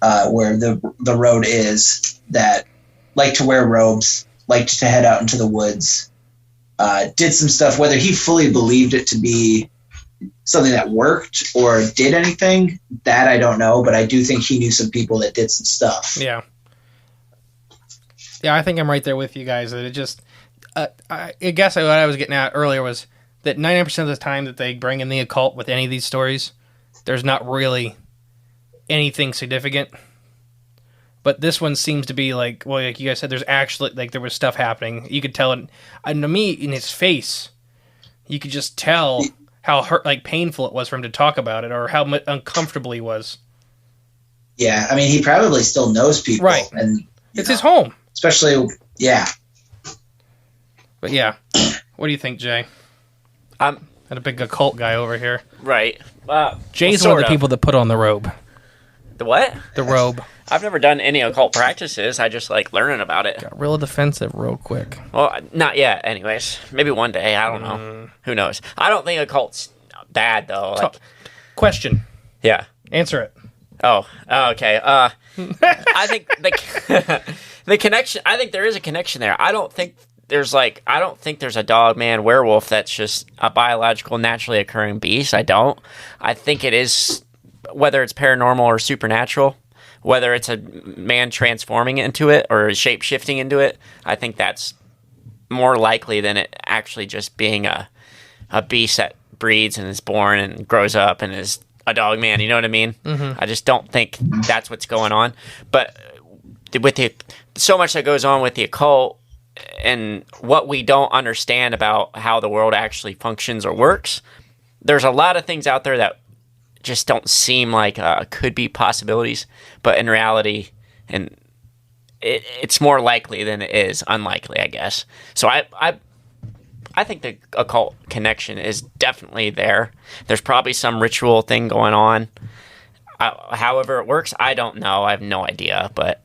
where the road is, that like to wear robes, liked to head out into the woods, did some stuff. Whether he fully believed it to be something that worked or did anything, that I don't know, but I do think he knew some people that did some stuff. Yeah, I think I'm right there with you guys. That it just, I guess what I was getting at earlier was that 99% of the time that they bring in the occult with any of these stories, there's not really anything significant. But this one seems to be like you guys said, there's actually, there was stuff happening. You could tell it, and to me, in his face, you could just tell how painful it was for him to talk about it, or how uncomfortable he was. Yeah, I mean, he probably still knows people. Right. And it's his home. Especially, yeah. But yeah, what do you think, Jay? I'm a big occult guy over here. Right. Jay's one of the people that put on the robe. The what? The robe. I've never done any occult practices. I just like learning about it. Got real defensive real quick. Well, not yet, anyways. Maybe one day. I don't know. Who knows? I don't think occult's bad, though. Question. Yeah. Answer it. Oh, okay. I think the connection. I think there is a connection there. I don't think there's a dogman werewolf that's just a biological, naturally occurring beast. I don't. I think it is, whether it's paranormal or supernatural, whether it's a man transforming into it or shape-shifting into it, I think that's more likely than it actually just being a beast that breeds and is born and grows up and is a dog man. You know what I mean? Mm-hmm. I just don't think that's what's going on. But with so much that goes on with the occult and what we don't understand about how the world actually functions or works, there's a lot of things out there that just don't seem like could be possibilities, but in reality, and it's more likely than it is unlikely, I guess. So I think the occult connection is definitely there. There's probably some ritual thing going on. However it works, I don't know. I have no idea, but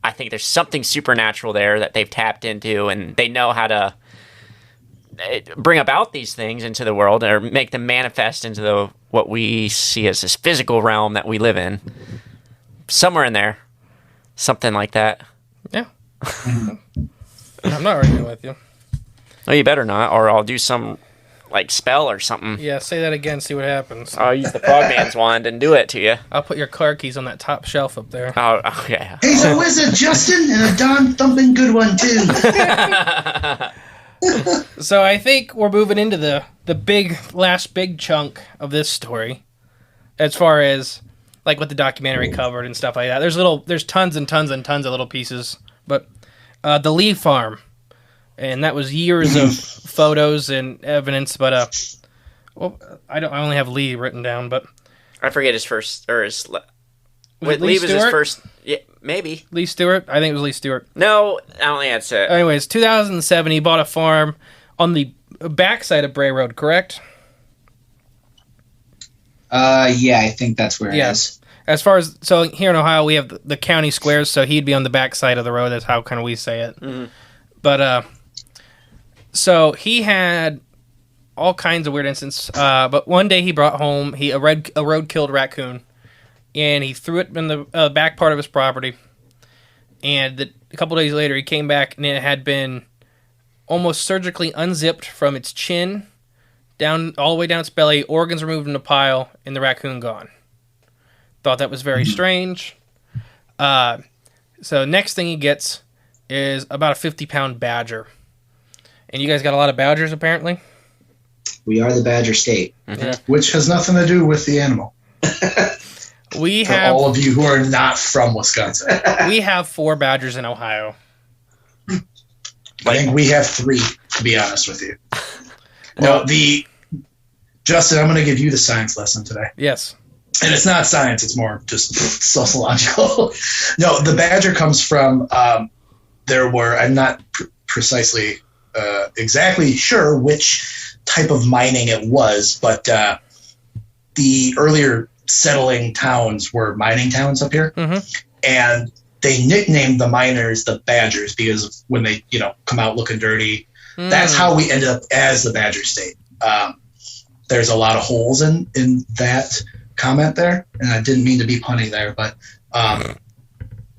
I think there's something supernatural there that they've tapped into, and they know how to bring about these things into the world or make them manifest into what we see as this physical realm that we live in. Somewhere in there. Something like that. Yeah. I'm not arguing with you. Oh, you better not, or I'll do some spell or something. Yeah, say that again, see what happens. I'll use the frogman's wand and do it to you. I'll put your car keys on that top shelf up there. Oh, okay. He's a wizard, Justin, and a darn thumping good one, too. So I think we're moving into the last big chunk of this story, as far as what the documentary covered and stuff like that. There's tons and tons and tons of little pieces, but the Lee farm, and that was years of photos and evidence. But I only have Lee written down, but I forget his first or his. Lee was his first. Yeah, maybe Lee Stewart. I think it was Lee Stewart. No, I don't think that's it. Anyways, 2007, he bought a farm on the backside of Bray Road, correct? Yeah, I think that's where it is. As far as, so here in Ohio, we have the county squares, so he'd be on the backside of the road. That's how kind of we say it. Mm-hmm. But, so he had all kinds of weird incidents. But one day he brought home a road-killed raccoon, and he threw it in the back part of his property. And a couple days later, he came back, and it had been almost surgically unzipped from its chin down all the way down its belly, organs removed in a pile, and the raccoon gone. Thought that was very strange. So next thing he gets is about a 50-pound badger. And you guys got a lot of badgers, apparently? We are the Badger State. Yeah. Which has nothing to do with the animal. We For have all of you who are not from Wisconsin. we have 4 badgers in Ohio. I think we have 3, to be honest with you. No, Justin, I'm going to give you the science lesson today. Yes. And it's not science, it's more just sociological. No, the badger comes from, I'm not precisely exactly sure which type of mining it was, but the earlier settling towns were mining towns up here. Mm-hmm. And they nicknamed the miners the Badgers because of when they, come out looking dirty. That's how we ended up as the Badger State. There's a lot of holes in that comment there, and I didn't mean to be punny there, but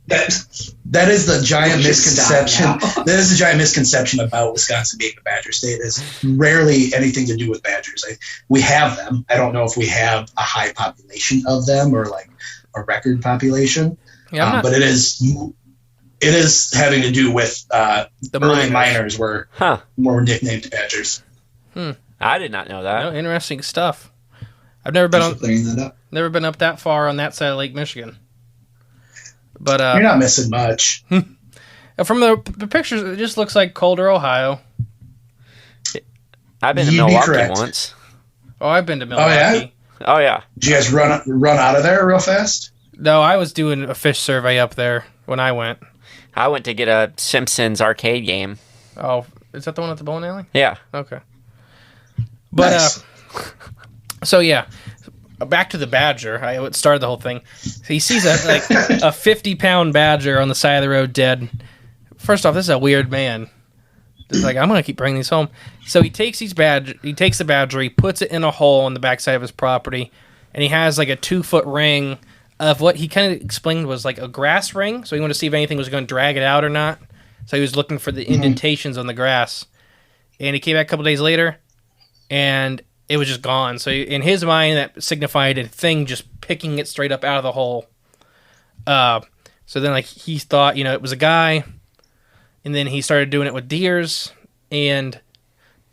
that is the giant misconception. That is the giant misconception about Wisconsin being the Badger State. It's rarely anything to do with badgers. We have them. I don't know if we have a high population of them or like a record population. Yeah, but it is having to do with the early miners were nicknamed badgers. I did not know that. No, interesting stuff. I've never been up that far on that side of Lake Michigan. But you're not missing much. From the pictures, it just looks like colder Ohio. I've been to Milwaukee once. Oh, I've been to Milwaukee. Oh yeah. Did you guys run out of there real fast? No, I was doing a fish survey up there when I went. I went to get a Simpsons arcade game. Oh, is that the one at the bowling alley? Yeah. Okay. But nice. So yeah, back to the badger. It started the whole thing. So he sees a 50-pound badger on the side of the road dead. First off, this is a weird man. He's like, I'm gonna keep bringing these home. So he takes the badger, he puts it in a hole on the backside of his property, and he has like a 2-foot ring of what he kind of explained was like a grass ring. So he wanted to see if anything was going to drag it out or not. So he was looking for the indentations on the grass, and he came back a couple days later, and it was just gone. So in his mind, that signified a thing just picking it straight up out of the hole. So then, like, he thought, it was a guy, and then he started doing it with deers, and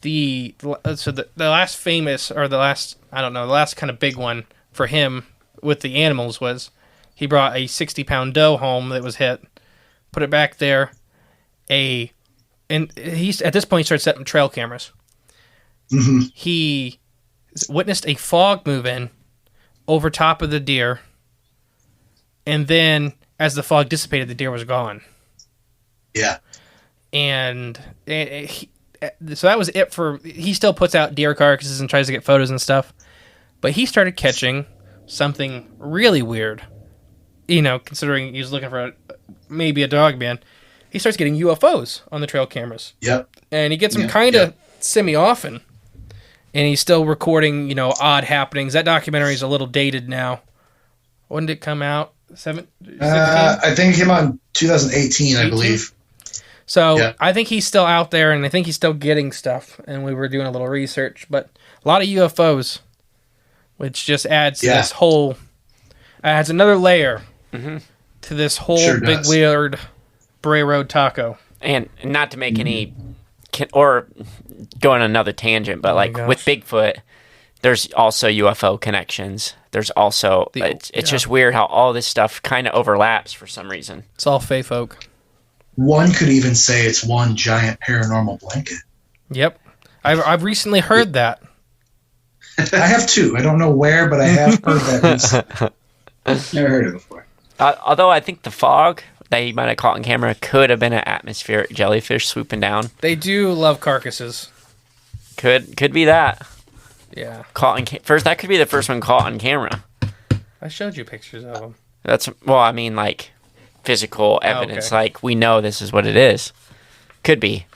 the last famous, or the last kind of big one for him with the animals was he brought a 60-pound doe home that was hit, put it back there, and he's at this point he started setting trail cameras. Mm-hmm. He witnessed a fog move in over top of the deer, and then as the fog dissipated, the deer was gone. Yeah. And so that was it for... He still puts out deer carcasses and tries to get photos and stuff, but he started catching something really weird. Considering he was looking for maybe a Dogman, he starts getting UFOs on the trail cameras. Yep. And he gets them kind of semi-often. And he's still recording, odd happenings. That documentary is a little dated now. When did it come out? 17? I think it came out in 2018, 18? I believe. So I think he's still out there, and I think he's still getting stuff. And we were doing a little research. But a lot of UFOs, which just adds this whole... adds another layer to this whole big weird Bray Road taco. And not to make any... or go on another tangent, but with Bigfoot, there's also UFO connections. There's also... It's just weird how all this stuff kind of overlaps for some reason. It's all fey folk. One could even say it's one giant paranormal blanket. Yep. I've recently heard that. I have too. I don't know where, but I have heard that recently. Never heard it before. Although I think the fog that he might have caught on camera could have been an atmospheric jellyfish swooping down. They do love carcasses. Could be that. Yeah. First, that could be the first one caught on camera. I showed you pictures of them. I mean, like, physical evidence. Okay. Like, we know this is what it is. Could be.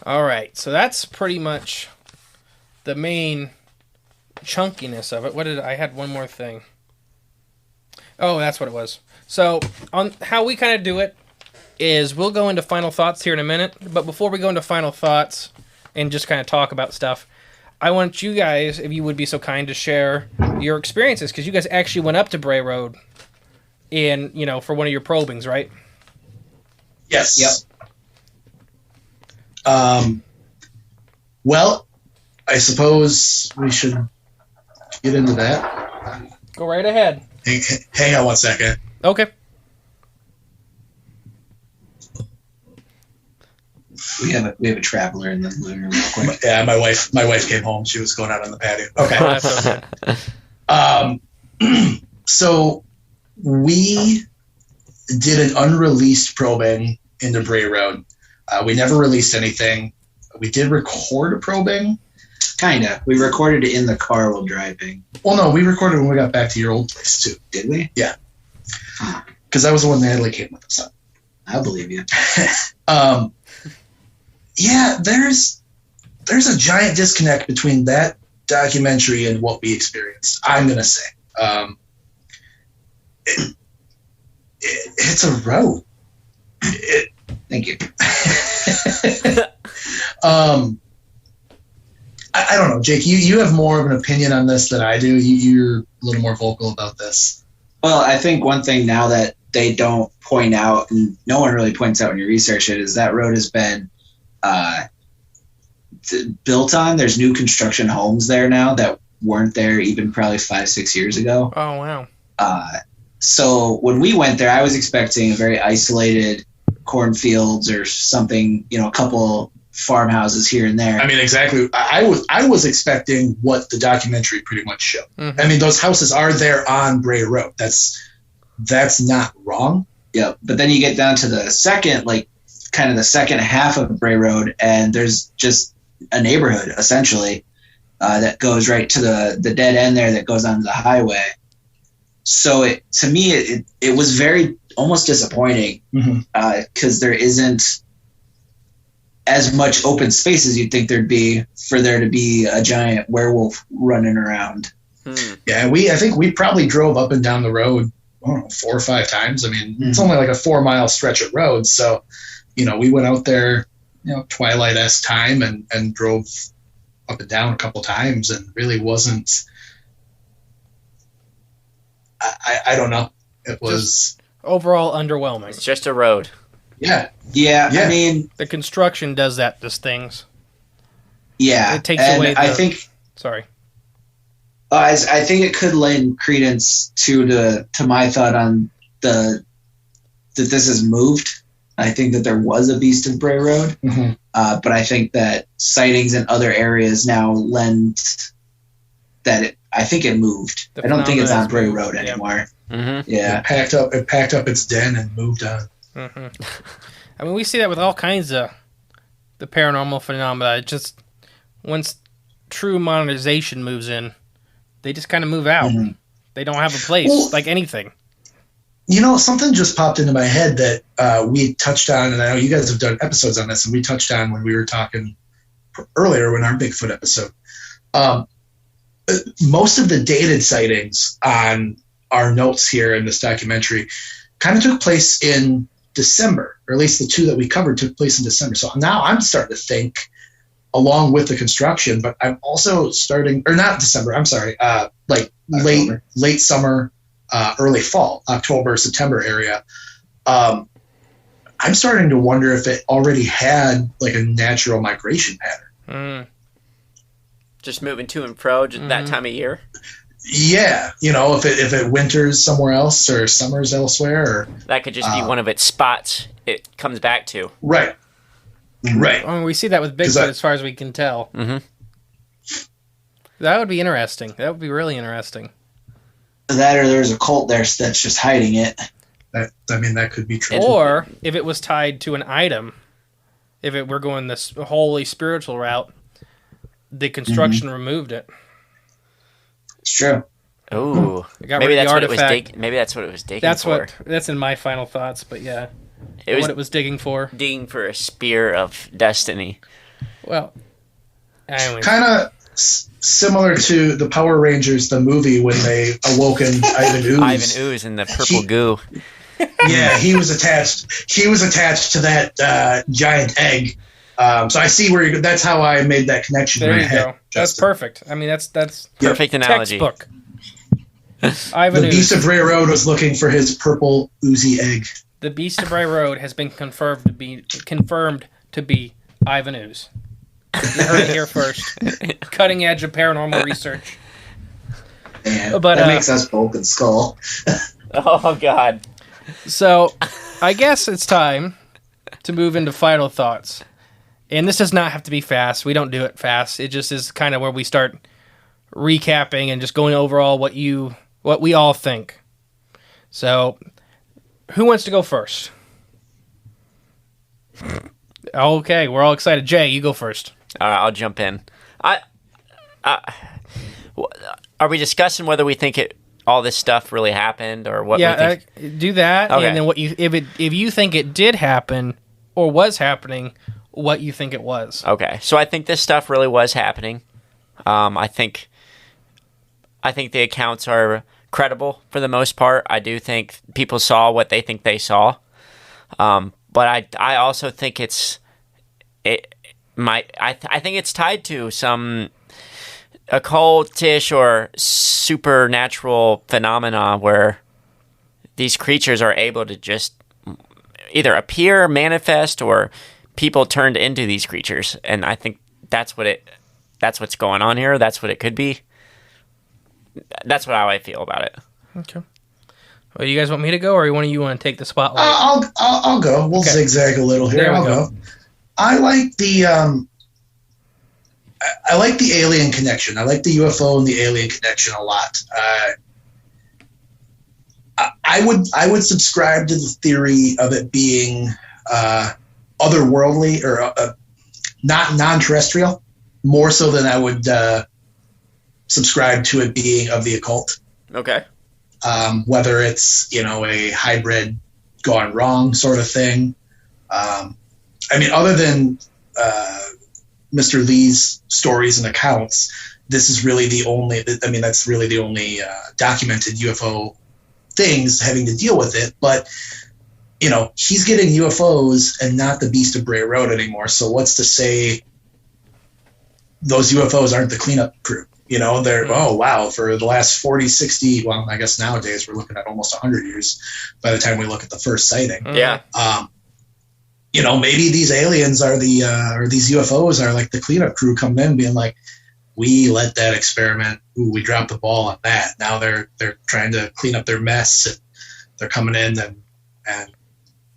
All right. So that's pretty much the main chunkiness of it. I had one more thing. Oh, that's what it was. So, on how we kind of do it is we'll go into final thoughts here in a minute, but before we go into final thoughts and just kind of talk about stuff, I want you guys, if you would be so kind, to share your experiences, because you guys actually went up to Bray Road for one of your probings, right? Yes. Yep. Well, I suppose we should get into that. Go right ahead. Hang on one second. Okay. We have a traveler in the living room real quick. Yeah, my wife came home. She was going out on the patio. Okay. That's okay. So we did an unreleased probing into Bray Road. We never released anything. We did record a probing. Kinda. We recorded it in the car while driving. Well, no, we recorded when we got back to your old place too. Did we? Yeah. Because that was the one Natalie came with us on. I believe you. Yeah, there's a giant disconnect between that documentary and what we experienced. I'm gonna say, it's a road. Thank you. I don't know, Jake. You have more of an opinion on this than I do. You're a little more vocal about this. Well, I think one thing now that they don't point out, and no one really points out when you research it, is that road has been built on. There's new construction homes there now that weren't there even probably 5-6 years ago. Oh, wow. So when we went there, I was expecting a very isolated cornfields or something, a couple farmhouses here and there. I mean, exactly. I was expecting what the documentary pretty much showed. Mm-hmm. I mean, those houses are there on Bray Road. That's not wrong. Yeah, but then you get down to the second, kind of the second half of Bray Road, and there's just a neighborhood essentially that goes right to the dead end there that goes onto the highway. So to me it was very almost disappointing because there isn't as much open space as you'd think there'd be for there to be a giant werewolf running around. Yeah, I think we probably drove up and down the road, I don't know, 4 or 5 times. I mean, it's only like a 4-mile stretch of road, so we went out there, twilight-esque time and drove up and down a couple times and really wasn't, I don't know. It was overall underwhelming. It's just a road. Yeah. I mean, the construction does that to things. Yeah. It takes away I think. Sorry. I think it could lend credence to my thought on that this has moved. I think that there was a Beast of Bray Road, but I think that sightings in other areas now lend that I think it moved. I don't think it's on Bray Road anymore. Mm-hmm. Yeah, it packed up its den and moved on. Mm-hmm. I mean, we see that with all kinds of the paranormal phenomena. It just once true monetization moves in, they just kind of move out. Mm-hmm. They don't have a place like anything. Something just popped into my head that we touched on, and I know you guys have done episodes on this, and we touched on when we were talking earlier in our Bigfoot episode. Most of the dated sightings on our notes here in this documentary kind of took place in December, or at least the 2 that we covered took place in December. So now I'm starting to think, along with the construction, but I'm also starting, or not December, I'm sorry, late summer, early fall, October, September area. I'm starting to wonder if it already had like a natural migration pattern. Just moving to and fro that time of year. Yeah, if it winters somewhere else or summers elsewhere, or that could just be one of its spots it comes back to. Right. Right. I mean, we see that with Bigfoot as far as we can tell. Mm-hmm. That would be interesting. That would be really interesting. That or there's a cult there that's just hiding it. That could be true. Or if it was tied to an item, if it were going this wholly spiritual route, the construction removed it. It's true. Oh, maybe that's what it was digging. Maybe that's what it was digging for. That's in my final thoughts, but yeah, what it was digging for. Digging for a spear of destiny. Well, anyways. Kind of similar to the Power Rangers, the movie, when they awoken Ivan Ooze. Ivan Ooze in the purple goo. Yeah, he was attached to that giant egg. So I see where that's how I made that connection. There you go. That's perfect. I mean, that's perfect analogy. Textbook. The Beast of Bray Road was looking for his purple oozy egg. The Beast of Bray Road has been confirmed to be Ivan Ooze. You heard it here first. Cutting edge of paranormal research. Man, that makes us Bulk and Skull. Oh, God. So, I guess it's time to move into final thoughts. And this does not have to be fast. We don't do it fast. It just is kind of where we start recapping and just going overall what we all think. So, who wants to go first? Okay, we're all excited. Jay, you go first. All right, I'll jump in. Are we discussing whether we think all this stuff really happened, or what? Yeah, we think? do that, Okay. and then if you think it did happen or was happening, what you think it was. Okay, so I think this stuff really was happening. I think the accounts are credible for the most part. I do think people saw what they think they saw, but I also think I think it's tied to some occultish or supernatural phenomena where these creatures are able to just either appear, manifest, or people turned into these creatures. And I think that's what's going on here. That's what it could be. That's how I feel about it. Okay. Well, you guys want me to go, or one of you want to take the spotlight? I'll go. We'll zigzag a little here. I'll go. I like the alien connection. I like the UFO and the alien connection a lot. I would subscribe to the theory of it being otherworldly or not non-terrestrial, more so than I would subscribe to it being of the occult. Okay. Whether it's a hybrid gone wrong sort of thing. I mean, other than Mr. Lee's stories and accounts, this is really the only. I mean, that's really the only documented UFO things having to deal with it. But he's getting UFOs and not the Beast of Bray Road anymore. So what's to say those UFOs aren't the cleanup crew? They're, oh, wow, for the last 40, 60, well, I guess nowadays we're looking at almost 100 years by the time we look at the first sighting. Yeah. Maybe these aliens are or these UFOs are like the cleanup crew coming in being like, we let that experiment, we dropped the ball on that. Now they're trying to clean up their mess. And they're coming in and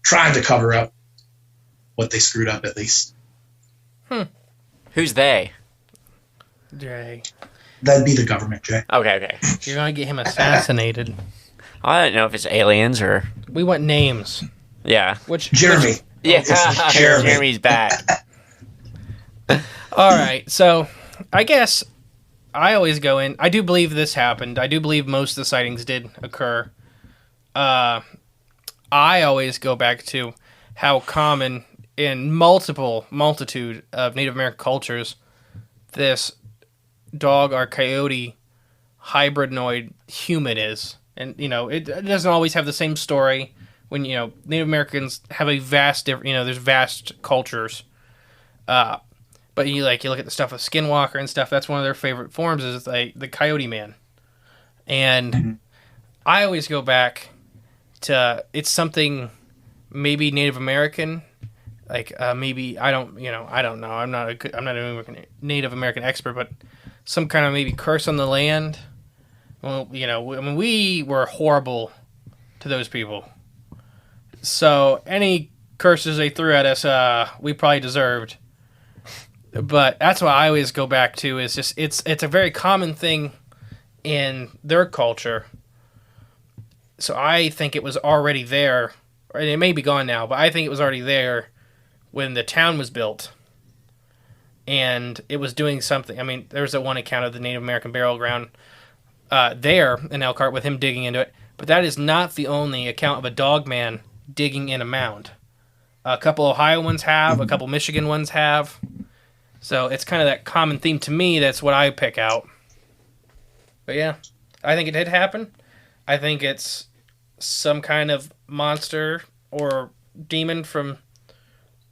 trying to cover up what they screwed up, at least. Who's they? Jay. That'd be the government, Jay. Okay. You're going to get him assassinated. I don't know if it's aliens or... We want names. Yeah. Jeremy. Yeah, Jeremy. Jeremy's back. All right, so I guess I always go in. I do believe this happened. I do believe most of the sightings did occur. I always go back to how common in multitude of Native American cultures this dog or coyote hybridnoid human is. And, it doesn't always have the same story. When, Native Americans have a vast, there's vast cultures. But you look at the stuff with Skinwalker and stuff, that's one of their favorite forms is the coyote man. And I always go back to, it's something maybe Native American, maybe, I don't know. I'm not a Native American expert, but some kind of maybe curse on the land. Well, we were horrible to those people. So any curses they threw at us, we probably deserved. But that's what I always go back to is just it's a very common thing in their culture. So I think it was already there. And it may be gone now, but I think it was already there when the town was built. And it was doing something. I mean, there's that one account of the Native American burial ground there in Elkhart with him digging into it. But that is not the only account of a dogman digging in a mound. A couple Ohio ones have, a couple Michigan ones have. So it's kind of that common theme to me. That's what I pick out. But yeah, I think it did happen. I think it's some kind of monster or demon from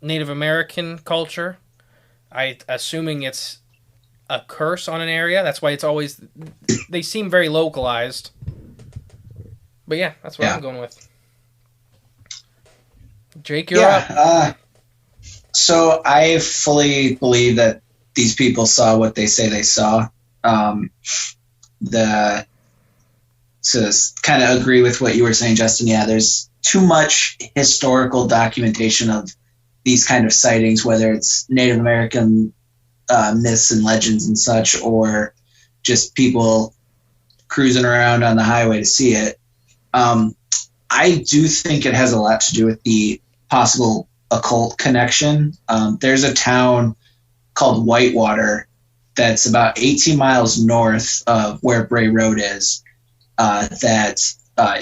Native American culture. Assuming it's a curse on an area. That's why it's always... They seem very localized. But yeah, that's what I'm going with. Jake, you're up. So I fully believe that these people saw what they say they saw. To kind of agree with what you were saying, Justin, yeah, there's too much historical documentation of these kind of sightings, whether it's Native American myths and legends and such, or just people cruising around on the highway to see it. I do think it has a lot to do with the possible occult connection. There's a town called Whitewater that's about 18 miles north of where Bray Road is, that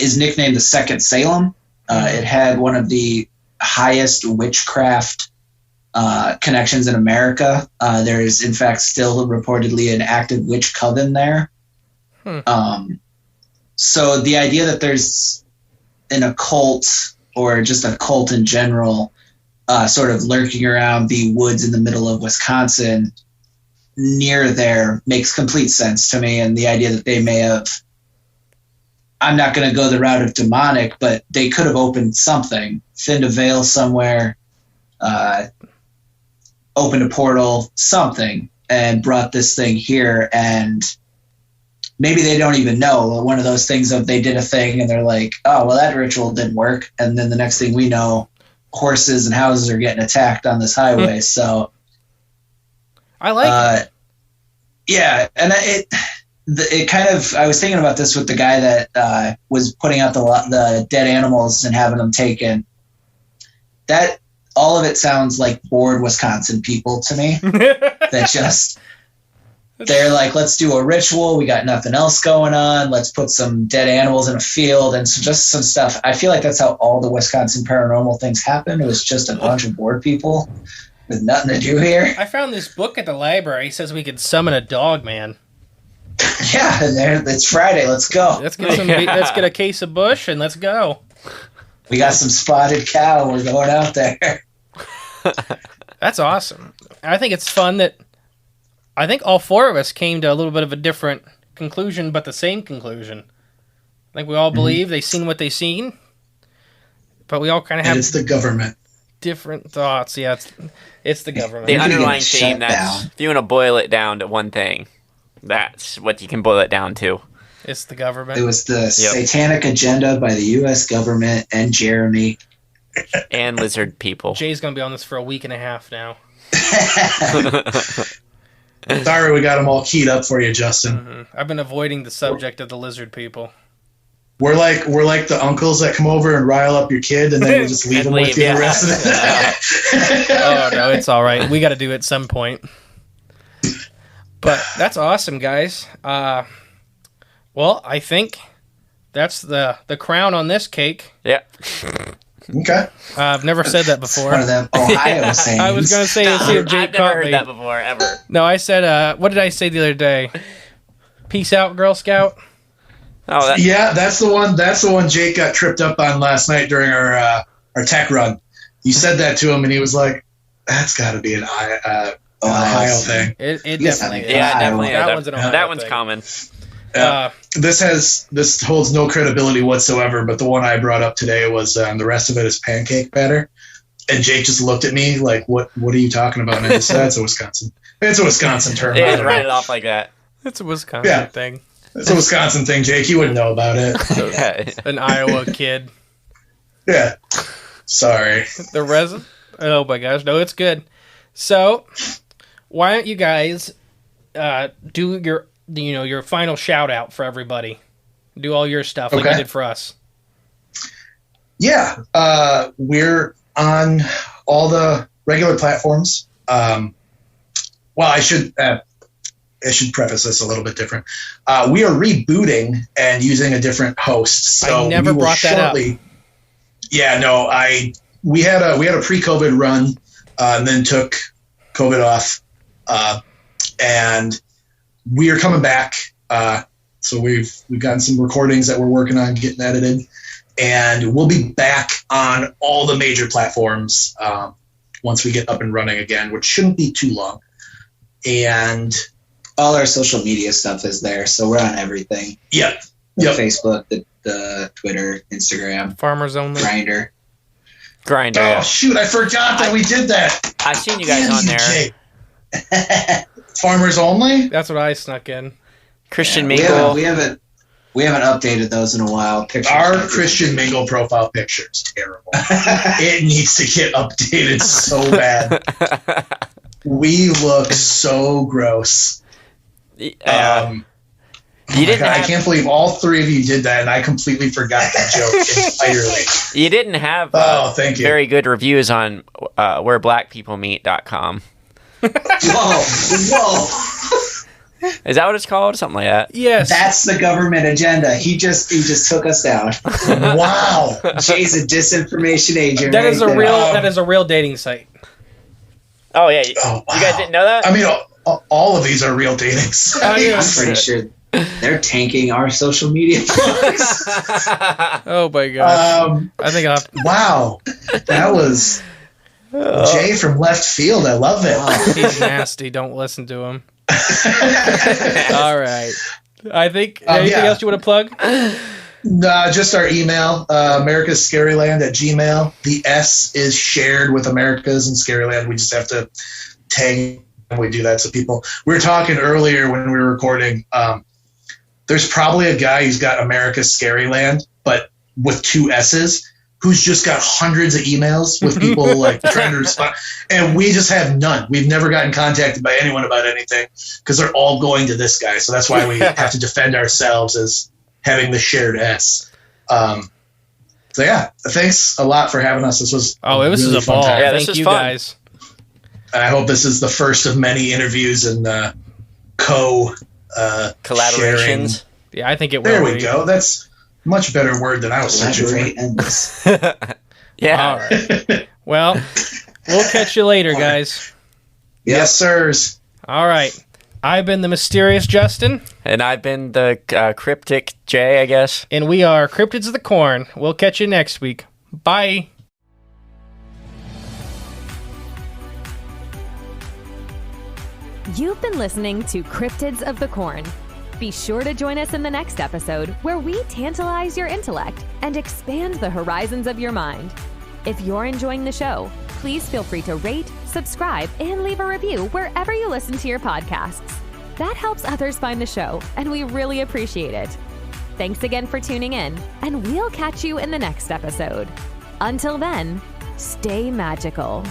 is nicknamed the Second Salem. It had one of the highest witchcraft connections in America. There is, in fact, still reportedly an active witch coven there. So the idea that there's an occult, or just a cult in general, sort of lurking around the woods in the middle of Wisconsin near there makes complete sense to me. And the idea that they may have, I'm not going to go the route of demonic, but they could have opened something, thinned a veil somewhere, opened a portal, something, and brought this thing here. And maybe they don't even know. One of those things of they did a thing and they're like, oh, well, that ritual didn't work. And then the next thing we know, horses and houses are getting attacked on this highway. So I like it. Yeah. And it kind of, I was thinking about this with the guy that was putting out the dead animals and having them taken. That all of it sounds like bored Wisconsin people to me. That just, they're like, let's do a ritual. We got nothing else going on. Let's put some dead animals in a field and so just some stuff. I feel like that's how all the Wisconsin paranormal things happen. It was just a bunch of bored people with nothing to do here. I found this book at the library. It says we could summon a Dogman. Yeah, and it's Friday. Let's go. Let's get a case of Bush and let's go. We got some spotted cow. We're going out there. That's awesome. I think it's fun that I think all four of us came to a little bit of a different conclusion, but the same conclusion. I think we all believe they've seen what they've seen, but we all kind of have... It's the government. Different thoughts. Yeah, it's the government. The underlying theme, that's, if you want to boil it down to one thing, that's what you can boil it down to. It's the government. It was the satanic agenda by the U.S. government and Jeremy. And lizard people. Jay's going to be on this for a week and a half now. Sorry we got them all keyed up for you, Justin. Mm-hmm. I've been avoiding the subject of the lizard people. We're like the uncles that come over and rile up your kid, and then we just leave them with you the rest of the day. Oh, no, it's all right. We got to do it at some point. But that's awesome, guys. Well, I think that's the crown on this cake. Yeah. Okay. I've never said that before. One of them Ohio sayings. I was going to say, see if Jake I've never caught heard me. that before, ever. No, I said, what did I say the other day? Peace out, Girl Scout. Oh, yeah, that's the one. That's the one Jake got tripped up on last night during our tech run. You said that to him, and he was like, "That's got to be an Ohio thing." It definitely is. Yeah, definitely. That one's thing. common. This holds no credibility whatsoever. But the one I brought up today was the rest of it is pancake batter, and Jake just looked at me like, "What are you talking about?" And I just said, "It's a Wisconsin. It's a Wisconsin term." They just write it off like that. It's a Wisconsin thing. It's a Wisconsin thing, Jake. You wouldn't know about it. Okay. An Iowa kid. Yeah. Sorry. Oh my gosh, no, it's good. So, why don't you guys do your final shout out for everybody? Do all your stuff like you did for us. Yeah, we're on all the regular platforms. Well, I should preface this a little bit different. We are rebooting and using a different host. So I never brought that up. Yeah, no, we had a pre-COVID run, and then took COVID off, and we are coming back. So we've gotten some recordings that we're working on getting edited, and we'll be back on all the major platforms once we get up and running again, which shouldn't be too long. And all our social media stuff is there, so we're on everything. Yep. Facebook, the Twitter, Instagram, Farmers Only, Grindr. Grinder. Oh shoot! I forgot that we did that. I've seen you guys on there. Farmers only. That's what I snuck in. Christian We Mingle. haven't updated those in a while. Pictures Our Christian Mingle profile picture is terrible. It needs to get updated so bad. We look so gross. You didn't. I can't believe all three of you did that, and I completely forgot that joke entirely. You didn't have thank you. very good reviews on whereblackpeoplemeet.com. Whoa! Is that what it's called? Something like that. Yes. That's the government agenda. He just took us down. Wow. Jay's a disinformation agent. That is right a there. real. That is a real dating site. Oh yeah. Oh, wow. You guys didn't know that? I mean, all of these are real dating sites. Oh, yeah. I'm pretty sure they're tanking our social media. Oh my gosh. I think I'll have Wow. That was Jay from left field. I love it. He's nasty. Don't listen to him. All right. I think anything else you want to plug? Just our email, America's Scaryland at Gmail. The S is shared with America's and Scaryland. We just have to tag and we do that to people. We were talking earlier when we were recording. There's probably a guy who's got America's Scaryland, but with 2 S's, who's just got hundreds of emails with people like trying to respond. And we just have none. We've never gotten contacted by anyone about anything because they're all going to this guy. So that's why we have to defend ourselves as having the shared S. So yeah, thanks a lot for having us. This was This is a fun ball. time. Yeah, this Thank was you fun. guys. I hope this is the first of many interviews and Collaborations. Yeah, I think it will. There we be. go. That's a much better word than I was searching for. Elaborate endless. Yeah. All right. Well, we'll catch you later, guys. Yes, sirs. All right. I've been the mysterious Justin, And I've been the cryptic Jay, I guess. and we are Cryptids of the Corn. We'll catch you next week. Bye. You've been listening to Cryptids of the Corn. Be sure to join us in the next episode where we tantalize your intellect and expand the horizons of your mind. If you're enjoying the show, please feel free to rate, subscribe, and leave a review wherever you listen to your podcasts. That helps others find the show, and we really appreciate it. Thanks again for tuning in, and we'll catch you in the next episode. Until then, stay magical.